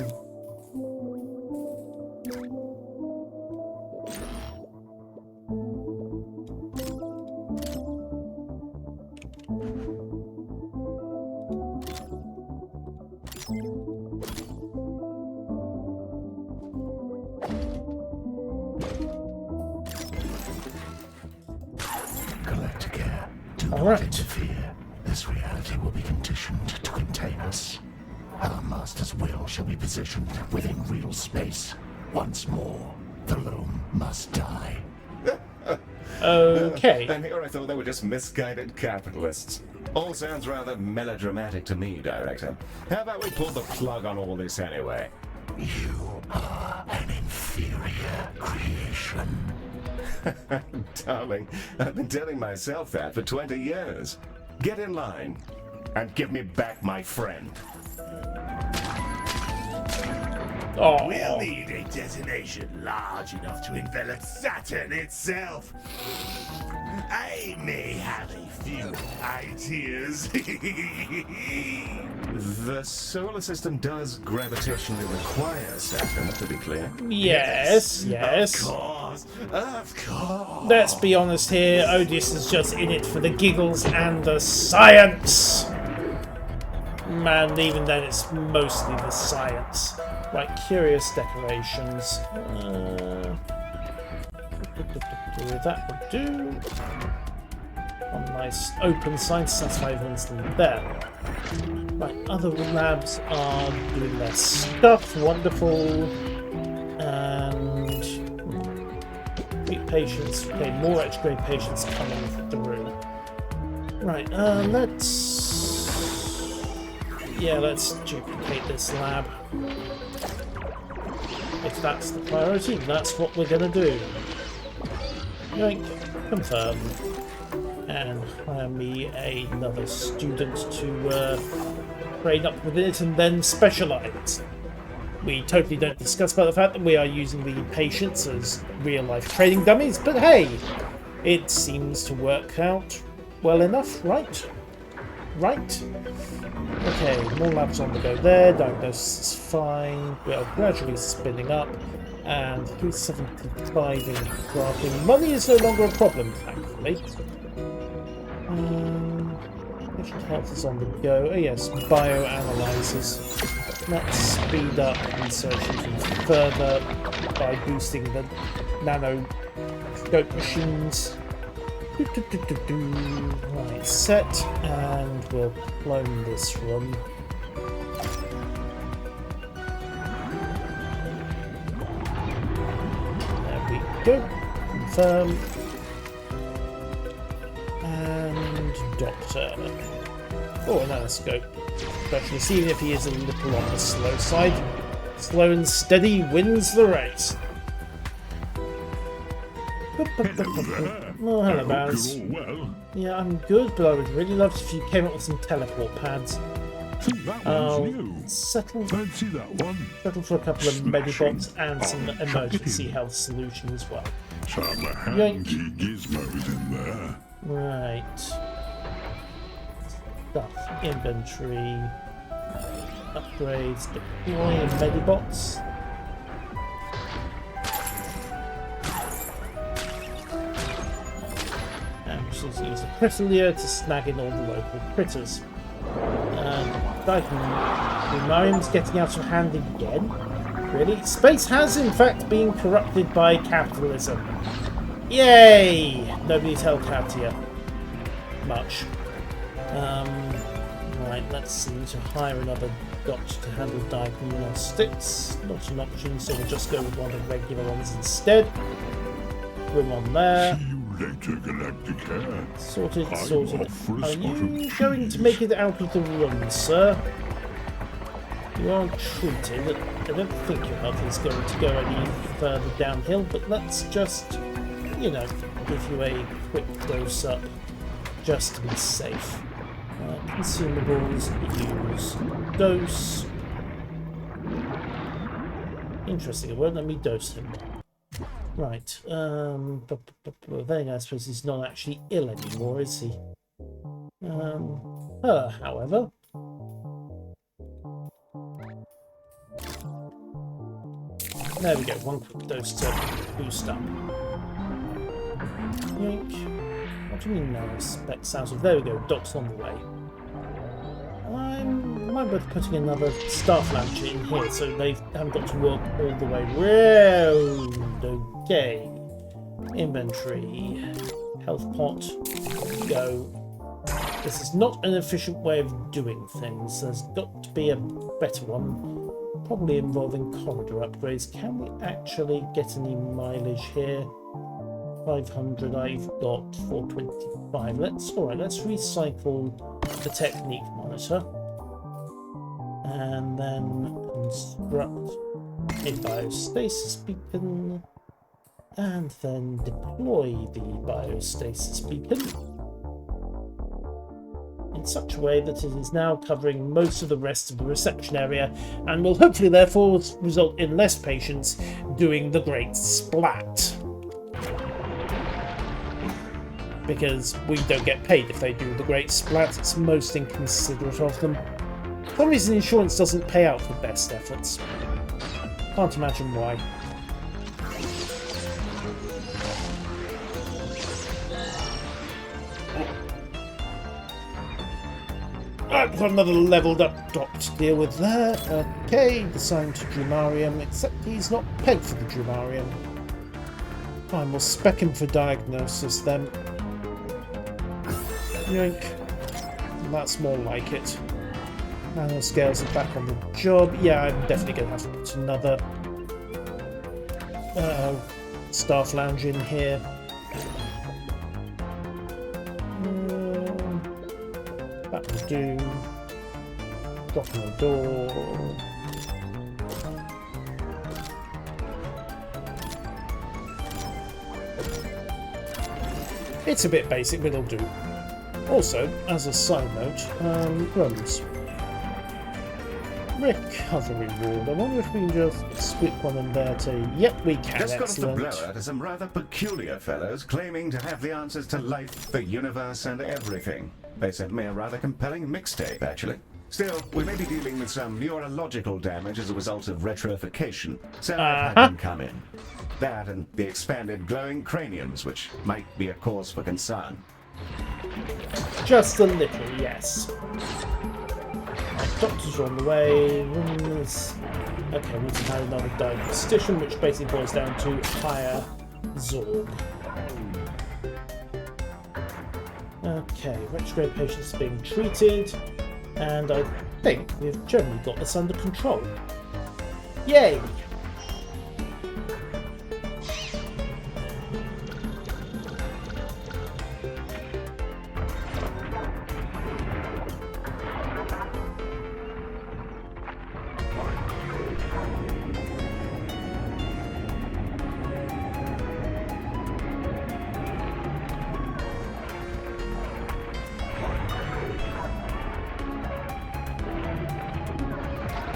Galacticare, do not Alright. interfere. This reality will be conditioned to contain us. Our master's will shall be positioned within real space. Once more, the loom must die. Okay. And here I thought they were just misguided capitalists. All sounds rather melodramatic to me, Director. How about we pull the plug on all this anyway? You are an inferior creation. Darling, I've been telling myself that for 20 years. Get in line and give me back my friend. Oh, We'll need a detonation large enough to envelop Saturn itself. I may have a few ideas. The solar system does gravitationally require Saturn, to be clear. yes, yes. Of course. Let's be honest here, Ohdious is just in it for the giggles and the science. Man, even then it's mostly the science. Right, curious decorations. That would do. One nice open sign to satisfy everyone's need there. Right, other labs are doing their stuff. Wonderful. And treat patients. Okay, more retrograde patients coming through. Right, let's duplicate this lab. If that's the priority, that's what we're gonna do. Yoink, confirm. And hire me another student to train up with it and then specialise. We totally don't discuss about the fact that we are using the patients as real-life training dummies, but hey, it seems to work out well enough, right? Right? Okay, more labs on the go there, diagnosis is fine, we are gradually spinning up, and 375 in crafting. Money is no longer a problem, thankfully. Patient health is on the go. Oh yes, bioanalyzers. Let's speed up research even further by boosting the nano scope machines. Right, set, and we'll clone this room. There we go. Confirm. And Doctor. Oh, another scope. Specialist, even if he is a little on the slow side. Slow and steady wins the race. Oh, hello, Baz. You're all well. Yeah, I'm good, but I would really love it if you came up with some teleport pads. I think that I'll one's new. settle Fancy that one? for a couple of medibots and some Oh, emergency chuck it in. health solution as well. Some handy gizmos in there. Right. Stuff, inventory, upgrades, deploy and medibots. And she's using a critter to snag in all the local critters. Mariam's getting out of hand again. Really? Space has in fact been corrupted by capitalism. Yay! Nobody's held out here. Much. Right, let's see. To hire another doctor to handle diagnostics. Not an option, so we'll just go with one of the regular ones instead. Room on there. See you later, Galacticare. Sorted, I'm sorted. off for a Are spot you of going to make it out of the room, sir? You are treated. I don't think your health is going to go any further downhill, but let's just, you know, give you a quick dose up just to be safe. Consumables, use, dose. Interesting, it won't let me dose him. Right, then I suppose he's not actually ill anymore, is he? However. There we go, one quick dose to boost up. Yoink. What do you mean no respect sounds of? There we go, Doc's on the way. I might be putting another staff launcher in here so they haven't got to work all the way round. Okay. Inventory. Health pot. Go. This is not an efficient way of doing things. There's got to be a better one. Probably involving corridor upgrades. Can we actually get any mileage here? 500, I've got 425. Let's recycle the technique monitor. And then construct a biostasis beacon. And then deploy the biostasis beacon in such a way that it is now covering most of the rest of the reception area and will hopefully therefore result in less patients doing the great splat. Because we don't get paid if they do the great splat, it's most inconsiderate of them. For some reason insurance doesn't pay out for best efforts. Can't imagine why. I've got another levelled up doc to deal with there. Okay, assigned to Drumarium, except he's not pegged for the Drumarium. Fine, we'll spec him for diagnosis then. Yoink. That's more like it. Nanoscales are back on the job. Yeah, I'm definitely going to have to put another staff lounge in here. That will do. Drop on the door. It's a bit basic, but it'll do. Also, as a side note, runs. Recovery ward. I wonder if we can just switch one in there to... Yep, we can. Just got off the Excellent. blower to some rather peculiar fellows claiming to have the answers to life, the universe, and everything. They sent me a rather compelling mixtape, actually. Still, we may be dealing with some neurological damage as a result of retrofication, so I've had them come in. That and the expanded glowing craniums, which might be a cause for concern. Just a little, yes. Doctors are on the way. Rooms. Okay, we need to have another diagnostician, which basically boils down to higher Zorg. Okay, retrograde patients being treated, and I think we've generally got this under control. Yay!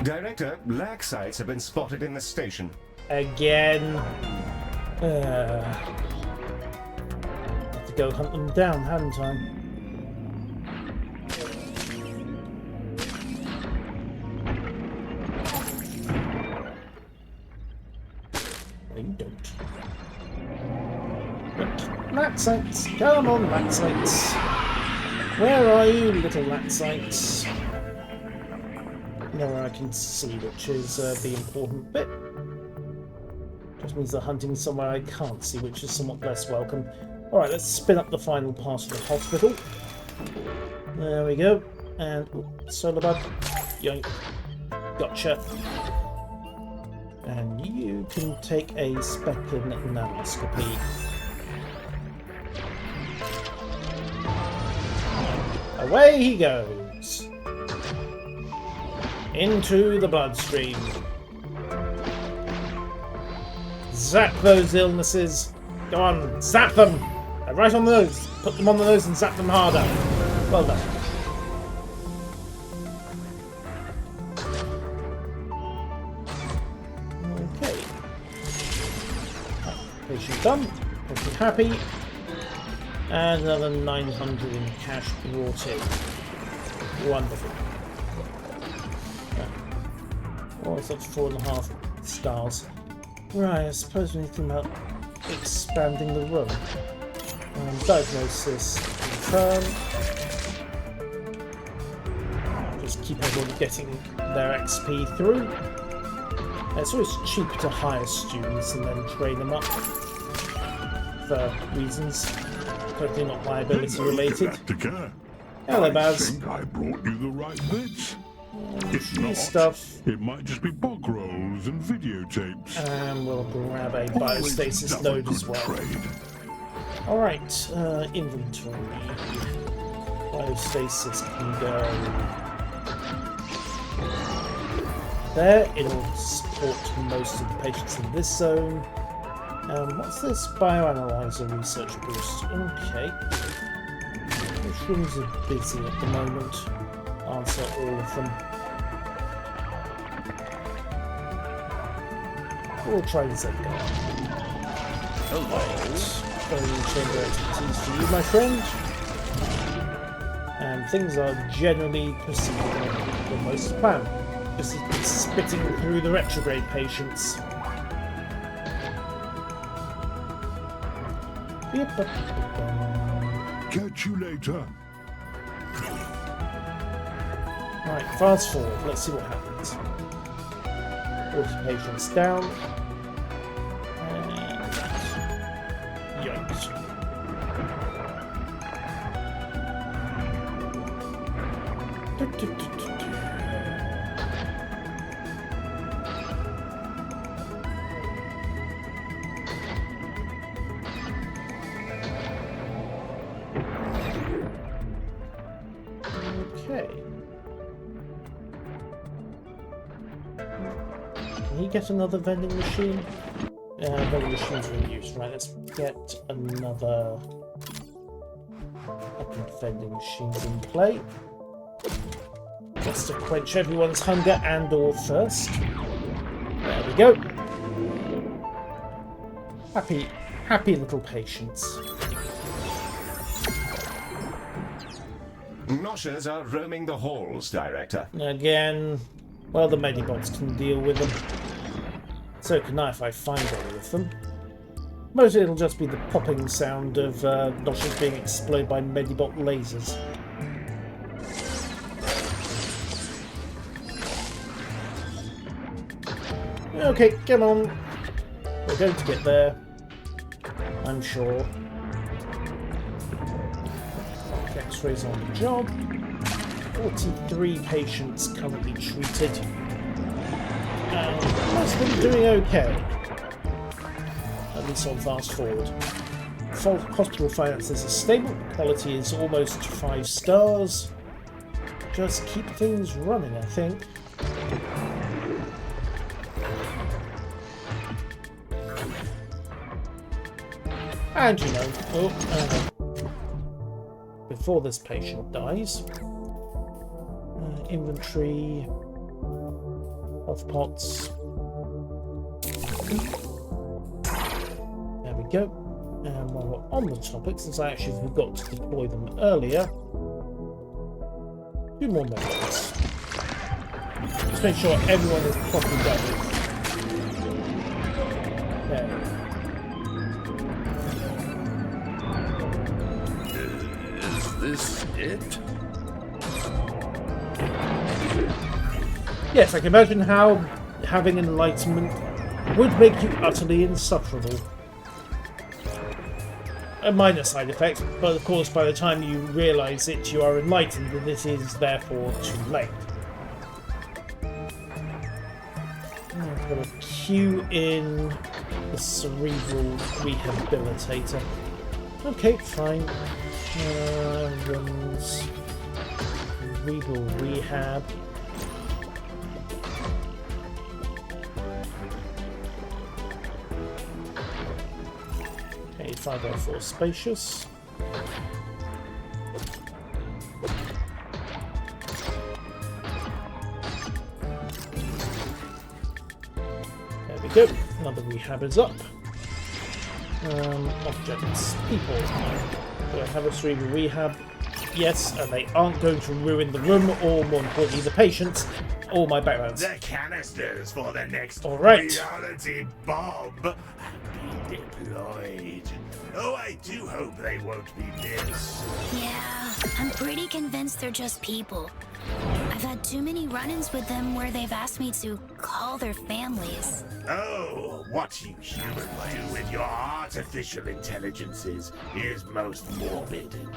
Director, lag sites have been spotted in the station. Again. Have to go hunt them down, hadn't I? No, you don't. Look, rat sites. Come on, rat sites. Where are you, little rat sites? Nowhere I can see, which is the important bit. Just means they're hunting somewhere I can't see, which is somewhat less welcome. Alright, let's spin up the final part of the hospital. There we go. And solar bud. Yoink. Gotcha. And you can take a spectrum nanoscopy. Away he goes. Into the bloodstream. Zap those illnesses. Go on, zap them. They're right on the nose. Put them on the nose and zap them harder. Well done. Okay. Patient done. Patient happy. And another 900 in cash brought in. Wonderful. Oh, it's up to 4.5 stars. Right, I suppose we need to think about expanding the room. Diagnosis confirm. Just keep everyone getting their XP through. It's always cheaper to hire students and then train them up for reasons totally not liability related. Galacticare. Hello, I Baz. think I brought you the right bits. If New not, stuff. it might just be bog rolls and videotapes. And we'll grab a Always biostasis done a node good as well. trade. Alright, inventory. Biostasis can go there. It'll support most of the patients in this zone. What's this? Bioanalyzer research boost. Okay. Which rooms are busy at the moment? Answer all of them. We'll try the Z guy. Only chamber expertise for you, my friend. And things are generally proceeding almost to plan. Just spitting through the retrograde patients. Catch you later. Right, fast forward. Let's see what happens. 40 patients down. And yikes. Okay. Can he get another vending machine? Vending machines are in use. Right, let's get another couple of vending machines in play. Just to quench everyone's hunger and or thirst. There we go. Happy little patients. Noshers are roaming the halls, Director. Again, well, the Medibots can deal with them. So can I if I find any of them. Mostly it'll just be the popping sound of Noshers being exploded by Medibot lasers. Okay, come on. We're going to get there. I'm sure. X-rays on the job. 43 patients currently treated. And most of them doing okay. At least on fast forward. Hospital finances are stable. Quality is almost 5 stars. Just keep things running, I think. And you know, before this patient dies, inventory, health pots. There we go. And while we're on the topic, since I actually forgot to deploy them earlier, 2 more medals. Just make sure everyone is properly done. There. Is this it? Yes, I can imagine how having enlightenment would make you utterly insufferable. A minor side effect, but of course by the time you realise it, you are enlightened and it is therefore too late. I'm going to cue in the cerebral rehabilitator. Okay, fine. Runs cerebral rehab. Okay, 5x4 spacious. There we go. Another rehab is up. Objects, people. Do I have a cerebral rehab? Yes, and they aren't going to ruin the room, or more importantly, the patients, or my backgrounds. The canisters for the next reality bomb have been deployed. Oh, I do hope they won't be missed. Yeah, I'm pretty convinced they're just people. I've had too many run-ins with them where they've asked me to call their families. Oh, what you humans do with your artificial intelligences is most morbid indeed.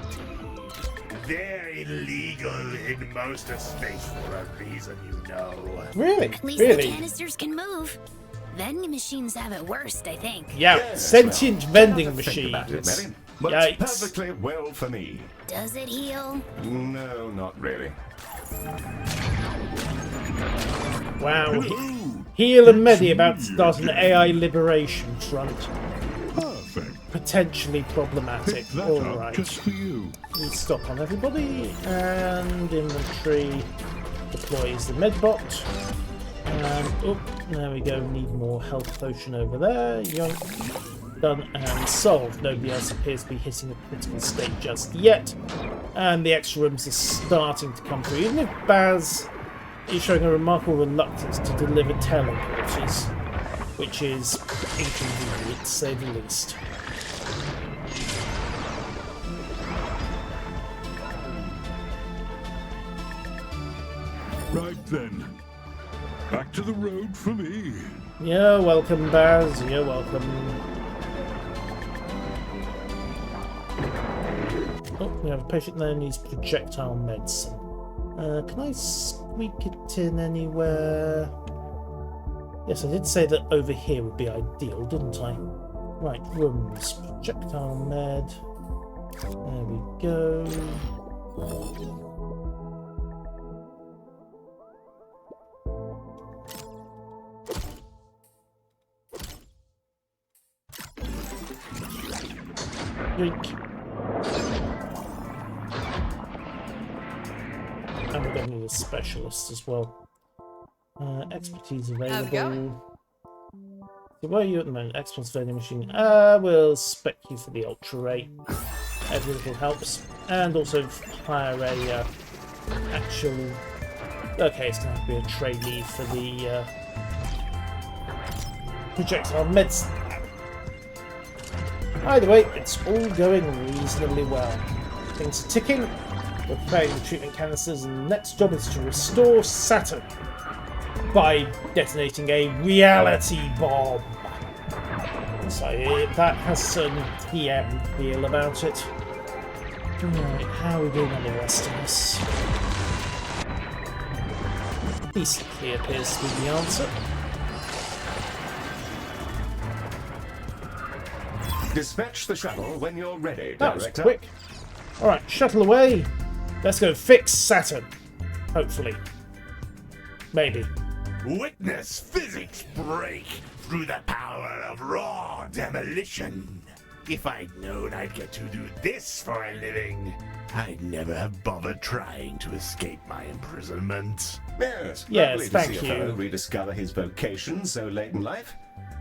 They're illegal in most of space for a reason, you know. Really? At least Really? the canisters can move. Vending machines have it worst, I think. Yeah, Yes, sentient well, vending have a think about it, machines. Mary. Works Yikes. perfectly well for me. Does it heal? No, not really. Wow. Hello. Heal and Medi about to start an AI liberation front. Perfect. Potentially problematic. Pick that up Alright. just for you. We stop on everybody, and inventory deploys the medbot. And, oh, there we go, need more health potion over there. Yoink. Done and solved. Nobody else appears to be hitting a critical state just yet. And the extra rooms are starting to come through. Even if Baz is showing a remarkable reluctance to deliver teleporters, which is inconvenient to say the least. Right then. Back to the road for me. You're welcome, Baz. You're welcome. Oh, we have a patient there who needs projectile medicine. Can I squeak it in anywhere? Yes, I did say that over here would be ideal, didn't I? Right, rooms. Projectile med. There we go. Yoink. And we're going to need a specialist as well. Expertise available. So where are you at the moment? Expertise vending machine. We'll spec you for the ultra ray. Every little helps. And also hire a actual. Okay, it's going to have to be a trainee for the projectile medicine. Either way, it's all going reasonably well. Things are ticking. We're preparing the treatment canisters, and the next job is to restore Saturn by detonating a reality bomb. So that has some TM feel about it. Alright, how are we doing on the rest of this? Decently appears to be the answer. Dispatch the shuttle when you're ready, That was Director. quick. Alright, shuttle away. Let's go fix Saturn. Hopefully. Maybe. Witness physics break through the power of raw demolition. If I'd known I'd get to do this for a living, I'd never have bothered trying to escape my imprisonment. Yes, Yes, lovely to thank see a you. fellow rediscover his vocation so late in life.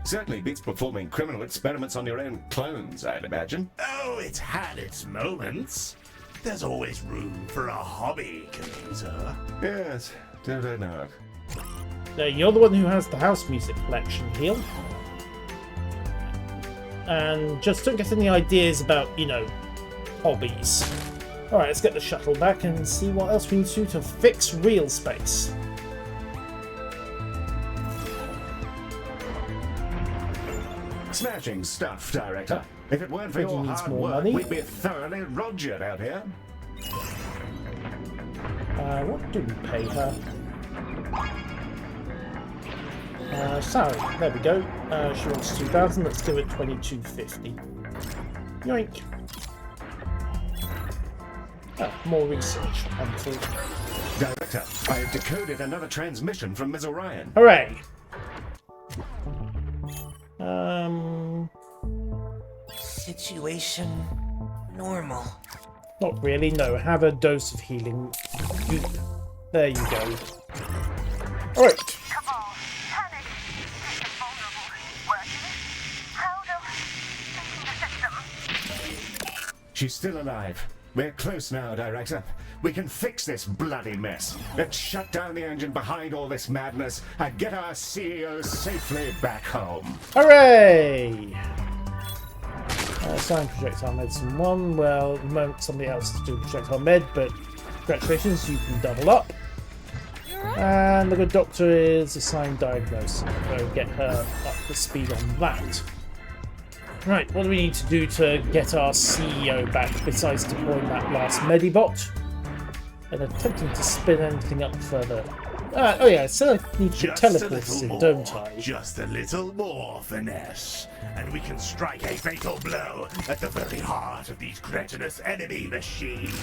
Certainly beats performing criminal experiments on your own clones, I'd imagine. Oh, it's had its moments. There's always room for a hobby, Commander. Yes, don't I know it. You're the one who has the house music collection, Heel. And just don't get any ideas about, you know, hobbies. Alright, let's get the shuttle back and see what else we need to do to fix real space. Smashing stuff, Director. If it weren't for Think he your needs hard more work, money. we'd be thoroughly rogered out here. What do we pay her? Salary. There we go. She wants 2,000. Let's give it 22.50. Yoink. More research. Wonderful. Director, I have decoded another transmission from Ms. Orion. Hooray! Situation normal. Not really. No. Have a dose of healing. There you go. All right. Cabal, panic. System vulnerable. Working? How do... Fixing the system. She's still alive. We're close now, Director. We can fix this bloody mess. Let's shut down the engine behind all this madness and get our CEO safely back home. Hooray! Assign projectile medicine 1. Well, at the moment somebody else is doing projectile med, but congratulations, you can double up. And the good doctor is assigned diagnosis. So get her up to speed on that. Right, what do we need to do to get our CEO back besides deploying that last Medibot? And attempting to spin anything up further. Oh yeah, so I need to teleport us in, don't I? Just a little more finesse, and we can strike a fatal blow at the very heart of these cretinous enemy machines.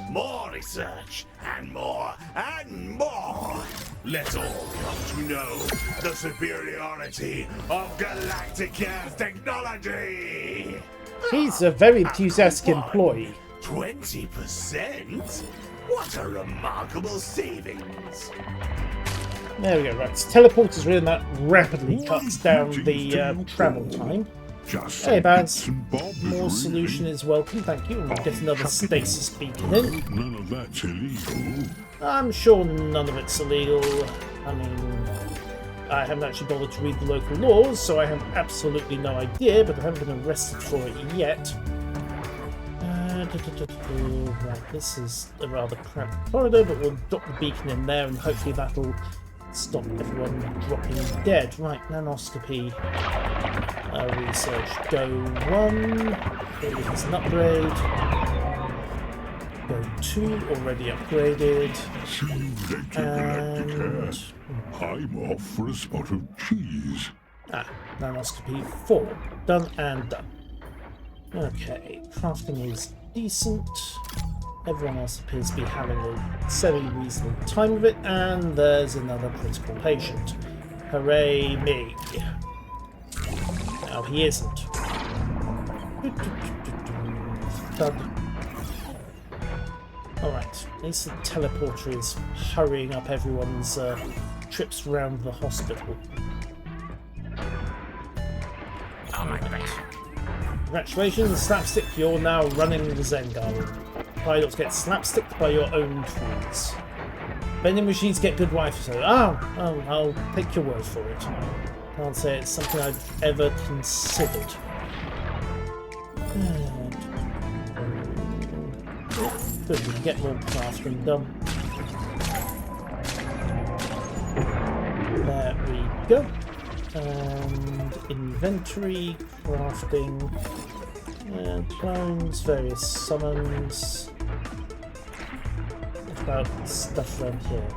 More research, and more, and more. Let's all come to know the superiority of Galacticare's technology. He's a very enthusiastic employee. 20%? What a remarkable savings! There we go, right. So teleporters within that rapidly cuts down the travel time. Just Hey, Baz. bits and bobs, More really. solution is welcome, thank you. And we'll get another stasis beacon in. None of that's illegal. I'm sure none of it's illegal. I mean, I haven't actually bothered to read the local laws, so I have absolutely no idea, but I haven't been arrested for it yet. Right, this is a rather cramped corridor, but we'll drop the beacon in there and hopefully that'll stop everyone dropping dead. Right, nanoscopy. Research go 1. It is an upgrade. Go 2, already upgraded. See you later, Galacticare. I'm off for a spot of cheese. Nanoscopy 4. Done and done. Okay, crafting is decent. Everyone else appears to be having a semi-reasonable time of it, and there's another critical patient. Hooray me. Now he isn't. Thud. Alright, at least the teleporter is hurrying up everyone's trips around the hospital. Congratulations, Slapstick, you're now running the Zengar. Pilots get slapsticked by your own tools. Vending machines get good Wi-Fi, so I'll take your word for it. Can't say it's something I've ever considered. Good, we can get more crafting done. There we go. And inventory, crafting, clones, various summons. What about stuff around here?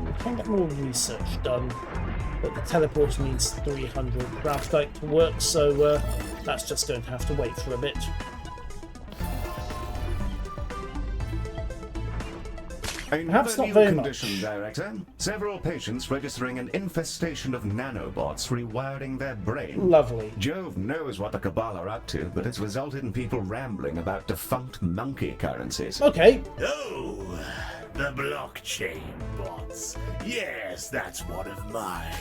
We can get more research done, but the teleporter needs 300 graphite to work, so that's just going to have to wait for a bit. Perhaps not very condition, much. Director. Several patients registering an infestation of nanobots rewiring their brain. Lovely. Jove knows what the Cabal are up to, but it's resulted in people rambling about defunct monkey currencies. Okay. Oh, the blockchain bots. Yes, that's one of mine.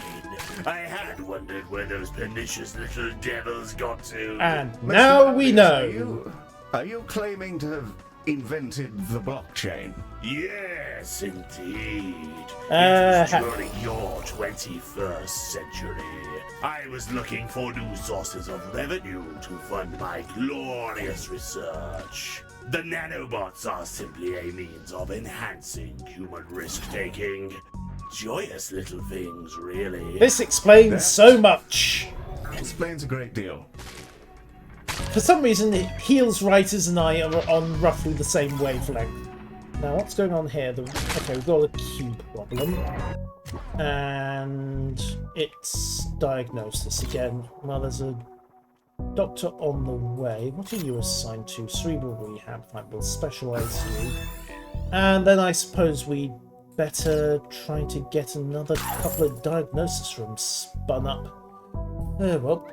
I had wondered where those pernicious little devils got to. And Mr. now we Ohdious, know. Are you claiming to have invented the blockchain? Yes, indeed. Uh-huh. It was during your 21st century. I was looking for new sources of revenue to fund my glorious research. The nanobots are simply a means of enhancing human risk-taking. Joyous little things, really. This explains so much. Explains a great deal. For some reason, Heels Writers and I are on roughly the same wavelength. Now, what's going on here? Okay, we've got a cube problem. And it's diagnosis again. Well, there's a doctor on the way. What are you assigned to? Cerebral rehab. Fine, we'll specialise you. And then I suppose we better try to get another couple of diagnosis rooms spun up. Oh, well.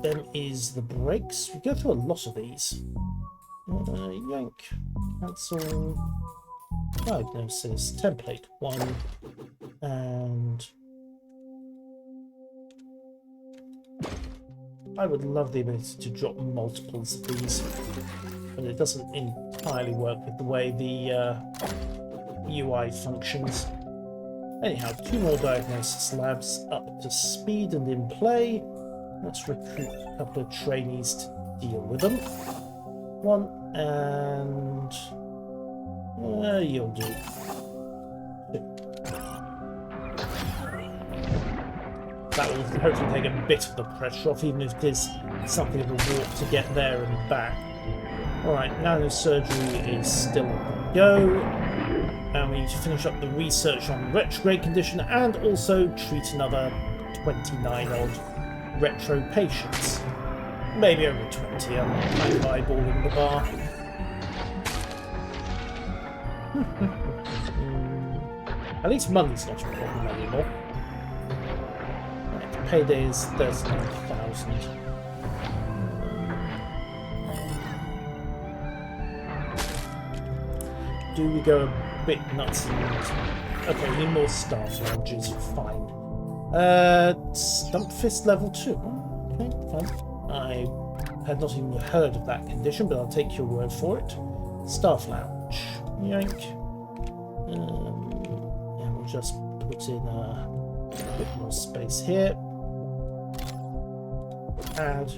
Then is the breaks. We go through a lot of these. Yank. Cancel. Diagnosis. Template 1. And I would love the ability to drop multiples of these, but it doesn't entirely work with the way the UI functions. Anyhow, 2 more diagnosis labs up to speed and in play. Let's recruit a couple of trainees to deal with them. 1 and you'll do. 2. That will hopefully take a bit of the pressure off, even if it is something of a walk to get there and back. Alright, nanosurgery is still on the go. And we need to finish up the research on retrograde condition and also treat another 29 odd retro patients. Maybe over 20, I'm kind of eyeballing the bar. At least money's not a problem anymore. Right, the payday is 39,000. Do we go a bit nuts and... Okay, we need more staff lounges, fine. Stump fist level 2. Okay, fine. I had not even heard of that condition, but I'll take your word for it. Staff lounge. Yank. And we'll just put in a bit more space here. Add.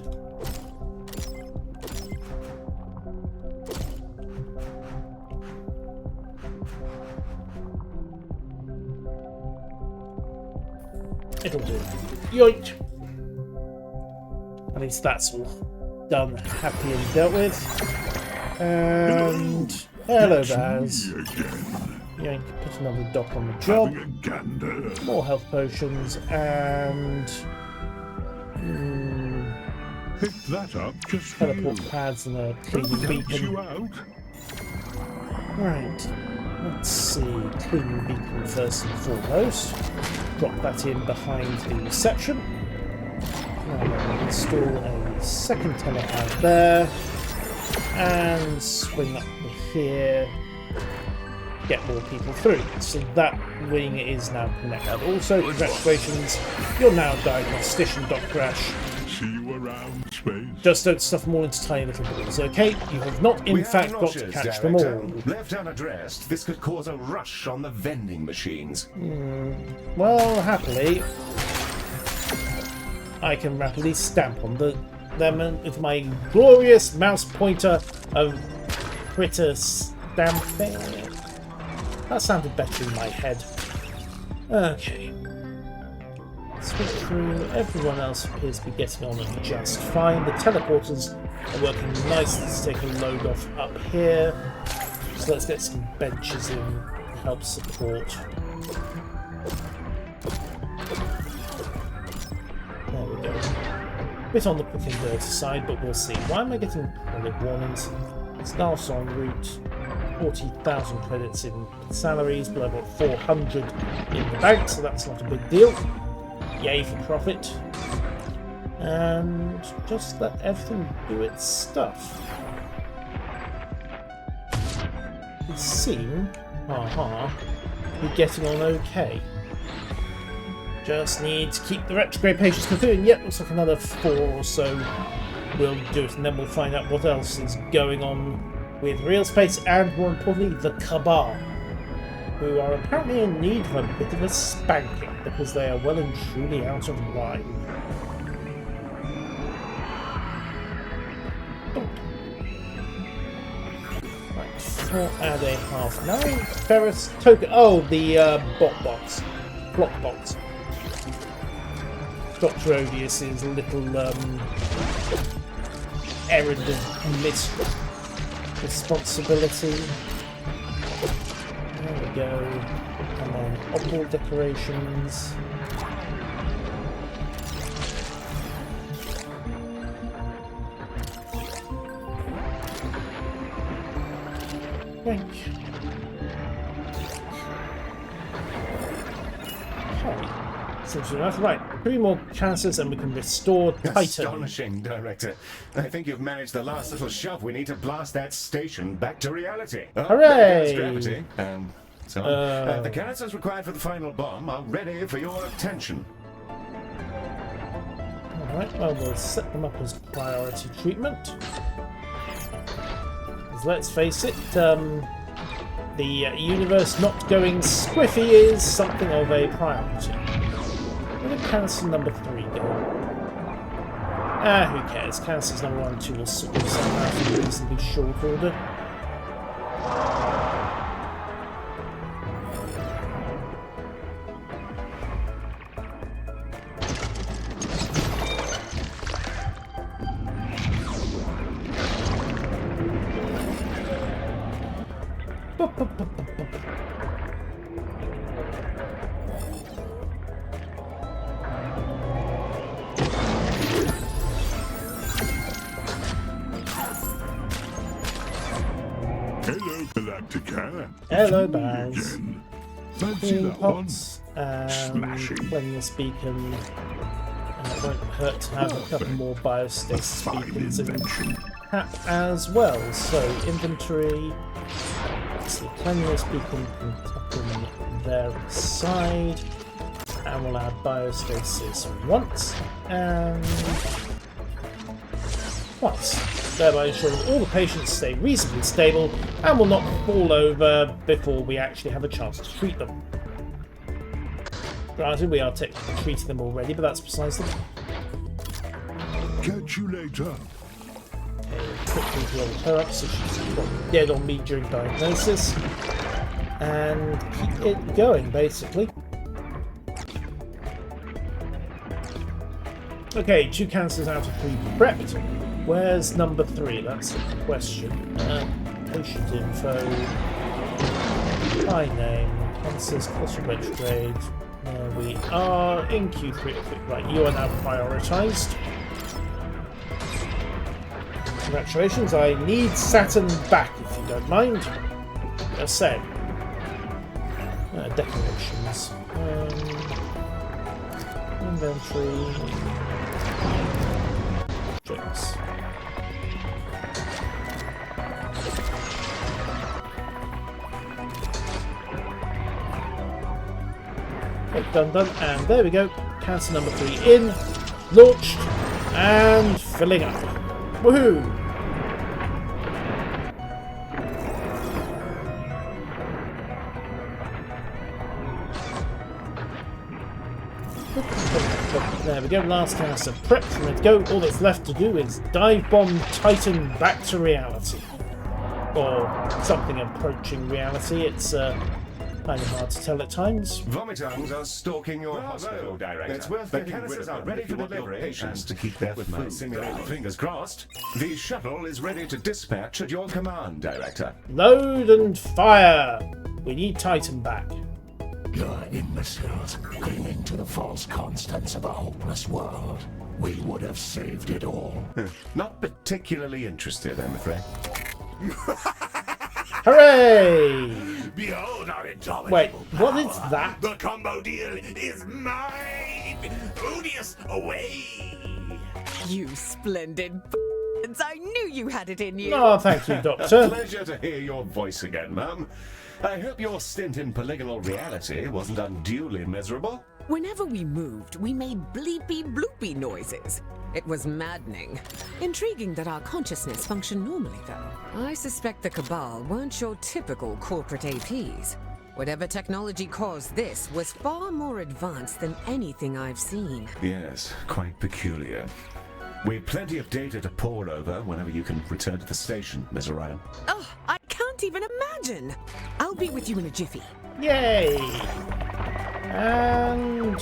It'll do. Yoink! At least that's all done, happy and dealt with. And hello, Baz. Yank, put another doc on the job. More health potions and pick that up just teleport pads and a cleaning beacon. Right. Let's see. Cleaning beacon first and foremost. Drop that in behind the reception. Now we'll install a second telepad there. And swing up to here. Get more people through. So that wing is now connected. Also, congratulations, you're now a diagnostician, Dr. Ash. See you around, Space. Just don't stuff them all into tiny little balls, okay? You have not, in fact, got to catch them all. Left unaddressed, this could cause a rush on the vending machines. Well, happily, I can rapidly stamp on them with my glorious mouse pointer of critter stamping. That sounded better in my head. Okay. Switch through. Everyone else appears to be getting on just fine. The teleporters are working nicely to take a load off up here. So let's get some benches in to help support. There we go. Bit on the quick and dirty side, but we'll see. Why am I getting credit warnings? Staff's en route. 40,000 credits in salaries, but I've got 400 in the bank, so that's not a big deal. Yay for profit. And just let everything do its stuff. We seem, to be getting on okay. Just need to keep the retrograde patients configured. Yep, looks like another 4 or so will do it, and then we'll find out what else is going on with real space and, more importantly, the Cabal, who are apparently in need of a bit of a spanking because they are well and truly out of line. Right, 4 and a half. 9 Ferris token. Oh, the block box. Dr. Ohdious' little errand of responsibility. There we go. And then opal decorations. Thank you. Okay. Seems enough. Right. 3 more chances and we can restore Titan. Astonishing, Director. I think you've managed the last little shove we need to blast that station back to reality. Oh, Hooray! there goes gravity. The canisters required for the final bomb are ready for your attention. Alright, well, we'll set them up as priority treatment. Because let's face it, the universe not going squiffy is something of a priority. Where did canister number 3 go? Who cares? Canisters number 1 and 2 will sort themselves out in reasonably short order. Hello, Galacticare. Hello, It's me Baz. again. Fancy that one? Smashing. Cleanliness beacon. It won't hurt to have a couple more biostasis Fine beacons in invention. cap as well. So inventory. Let's see, cleanliness beacon can tuck in their side. And we'll add biostasis once and twice, thereby ensuring all the patients stay reasonably stable and will not fall over before we actually have a chance to treat them. Granted, we are technically treating them already, but that's besides the point. Catch you later. Okay, quickly heal her up so she's not dead on me during diagnosis. And keep it going, basically. Okay, 2 cancers out of 3 prepped. Where's number 3? That's the question. Patient info. High name. Cancers, culture retrograde. There we are in Q3. Right, you are now prioritised. Congratulations, I need Saturn back if you don't mind. Just saying. Decorations. Inventory. Drinks. Okay, done, and there we go. Cancer number 3 in, launched, and filling up. Woohoo! There we go, last canister prepped and ready to go. All that's left to do is dive bomb Titan back to reality. Or something approaching reality. It's kind of hard to tell at times. Vomitons are stalking your hospital, Director. It's worth the canisters are ready for delivery patients to keep their food. Fingers crossed. The shuttle is ready to dispatch at your command, Director. Load and fire! We need Titan back. You're imbeciles, clinging to the false constants of a hopeless world. We would have saved it all. Not particularly interested, I'm afraid. Hooray! Behold our indomitable Wait, what power. is that? The combo deal is mine! Ohdious, away! You splendid b****s. I knew you had it in you. Oh, thank you, Doctor. Pleasure to hear your voice again, Mum. I hope your stint in polygonal reality wasn't unduly miserable. Whenever we moved, we made bleepy bloopy noises. It was maddening. Intriguing that our consciousness functioned normally, though. I suspect the Cabal weren't your typical corporate APs. Whatever technology caused this was far more advanced than anything I've seen. Yes, quite peculiar. We've plenty of data to pore over whenever you can return to the station, Miss Orion. Oh, I can't even imagine! I'll be with you in a jiffy. Yay! And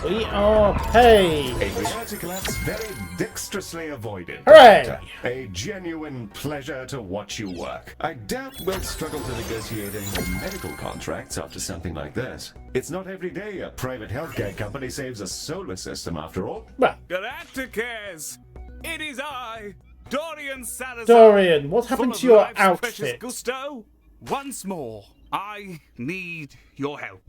We are paid. A reality collapse very dexterously avoided. Hooray! Director. A genuine pleasure to watch you work. I doubt we'll struggle to negotiate any more medical contracts after something like this. It's not every day a private healthcare company saves a solar system, after all. Well, Galacticares! It is I, Dorian Salazar. Dorian, what happened full to of your life's precious outfit? gusto. Once more, I need your help.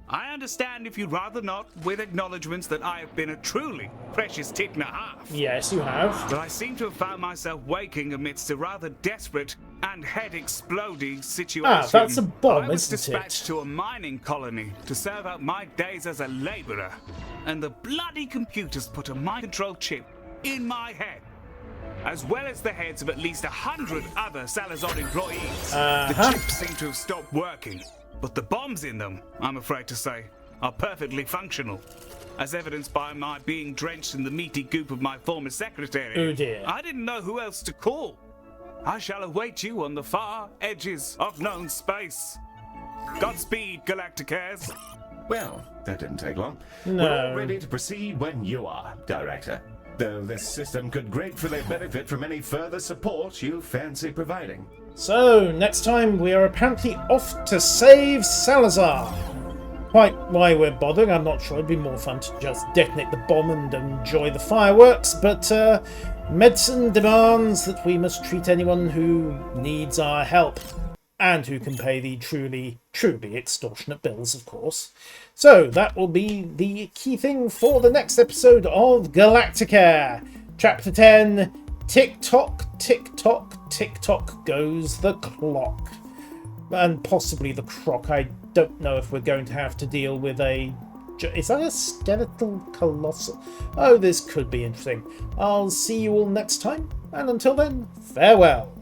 I understand if you'd rather not, with acknowledgements that I have been a truly precious tit and a half. Yes, you have. But I seem to have found myself waking amidst a rather desperate and head-exploding situation. Ah, that's a bomb, I was isn't dispatched it? to a mining colony to serve out my days as a labourer, and the bloody computers put a mind control chip in my head, as well as the heads of at least 100 other Salazar employees. The chips seem to have stopped working, but the bombs in them, I'm afraid to say, are perfectly functional, as evidenced by my being drenched in the meaty goop of my former secretary. Oh dear. I didn't know who else to call. I shall await you on the far edges of known space. Godspeed, Galacticares. Well, that didn't take long. No. We're all ready to proceed when you are, Director. Though this system could gratefully benefit from any further support you fancy providing. So, next time we are apparently off to save Salazar. Quite why we're bothering, I'm not sure. It'd be more fun to just detonate the bomb and enjoy the fireworks, but medicine demands that we must treat anyone who needs our help, and who can pay the truly extortionate bills, of course. So, that will be the key thing for the next episode of Galacticare. Chapter 10, Tick-tock, tick-tock, tick-tock goes the clock. And possibly the croc. I don't know if we're going to have to deal with a... Is that a skeletal colossal? Oh, this could be interesting. I'll see you all next time, and until then, farewell.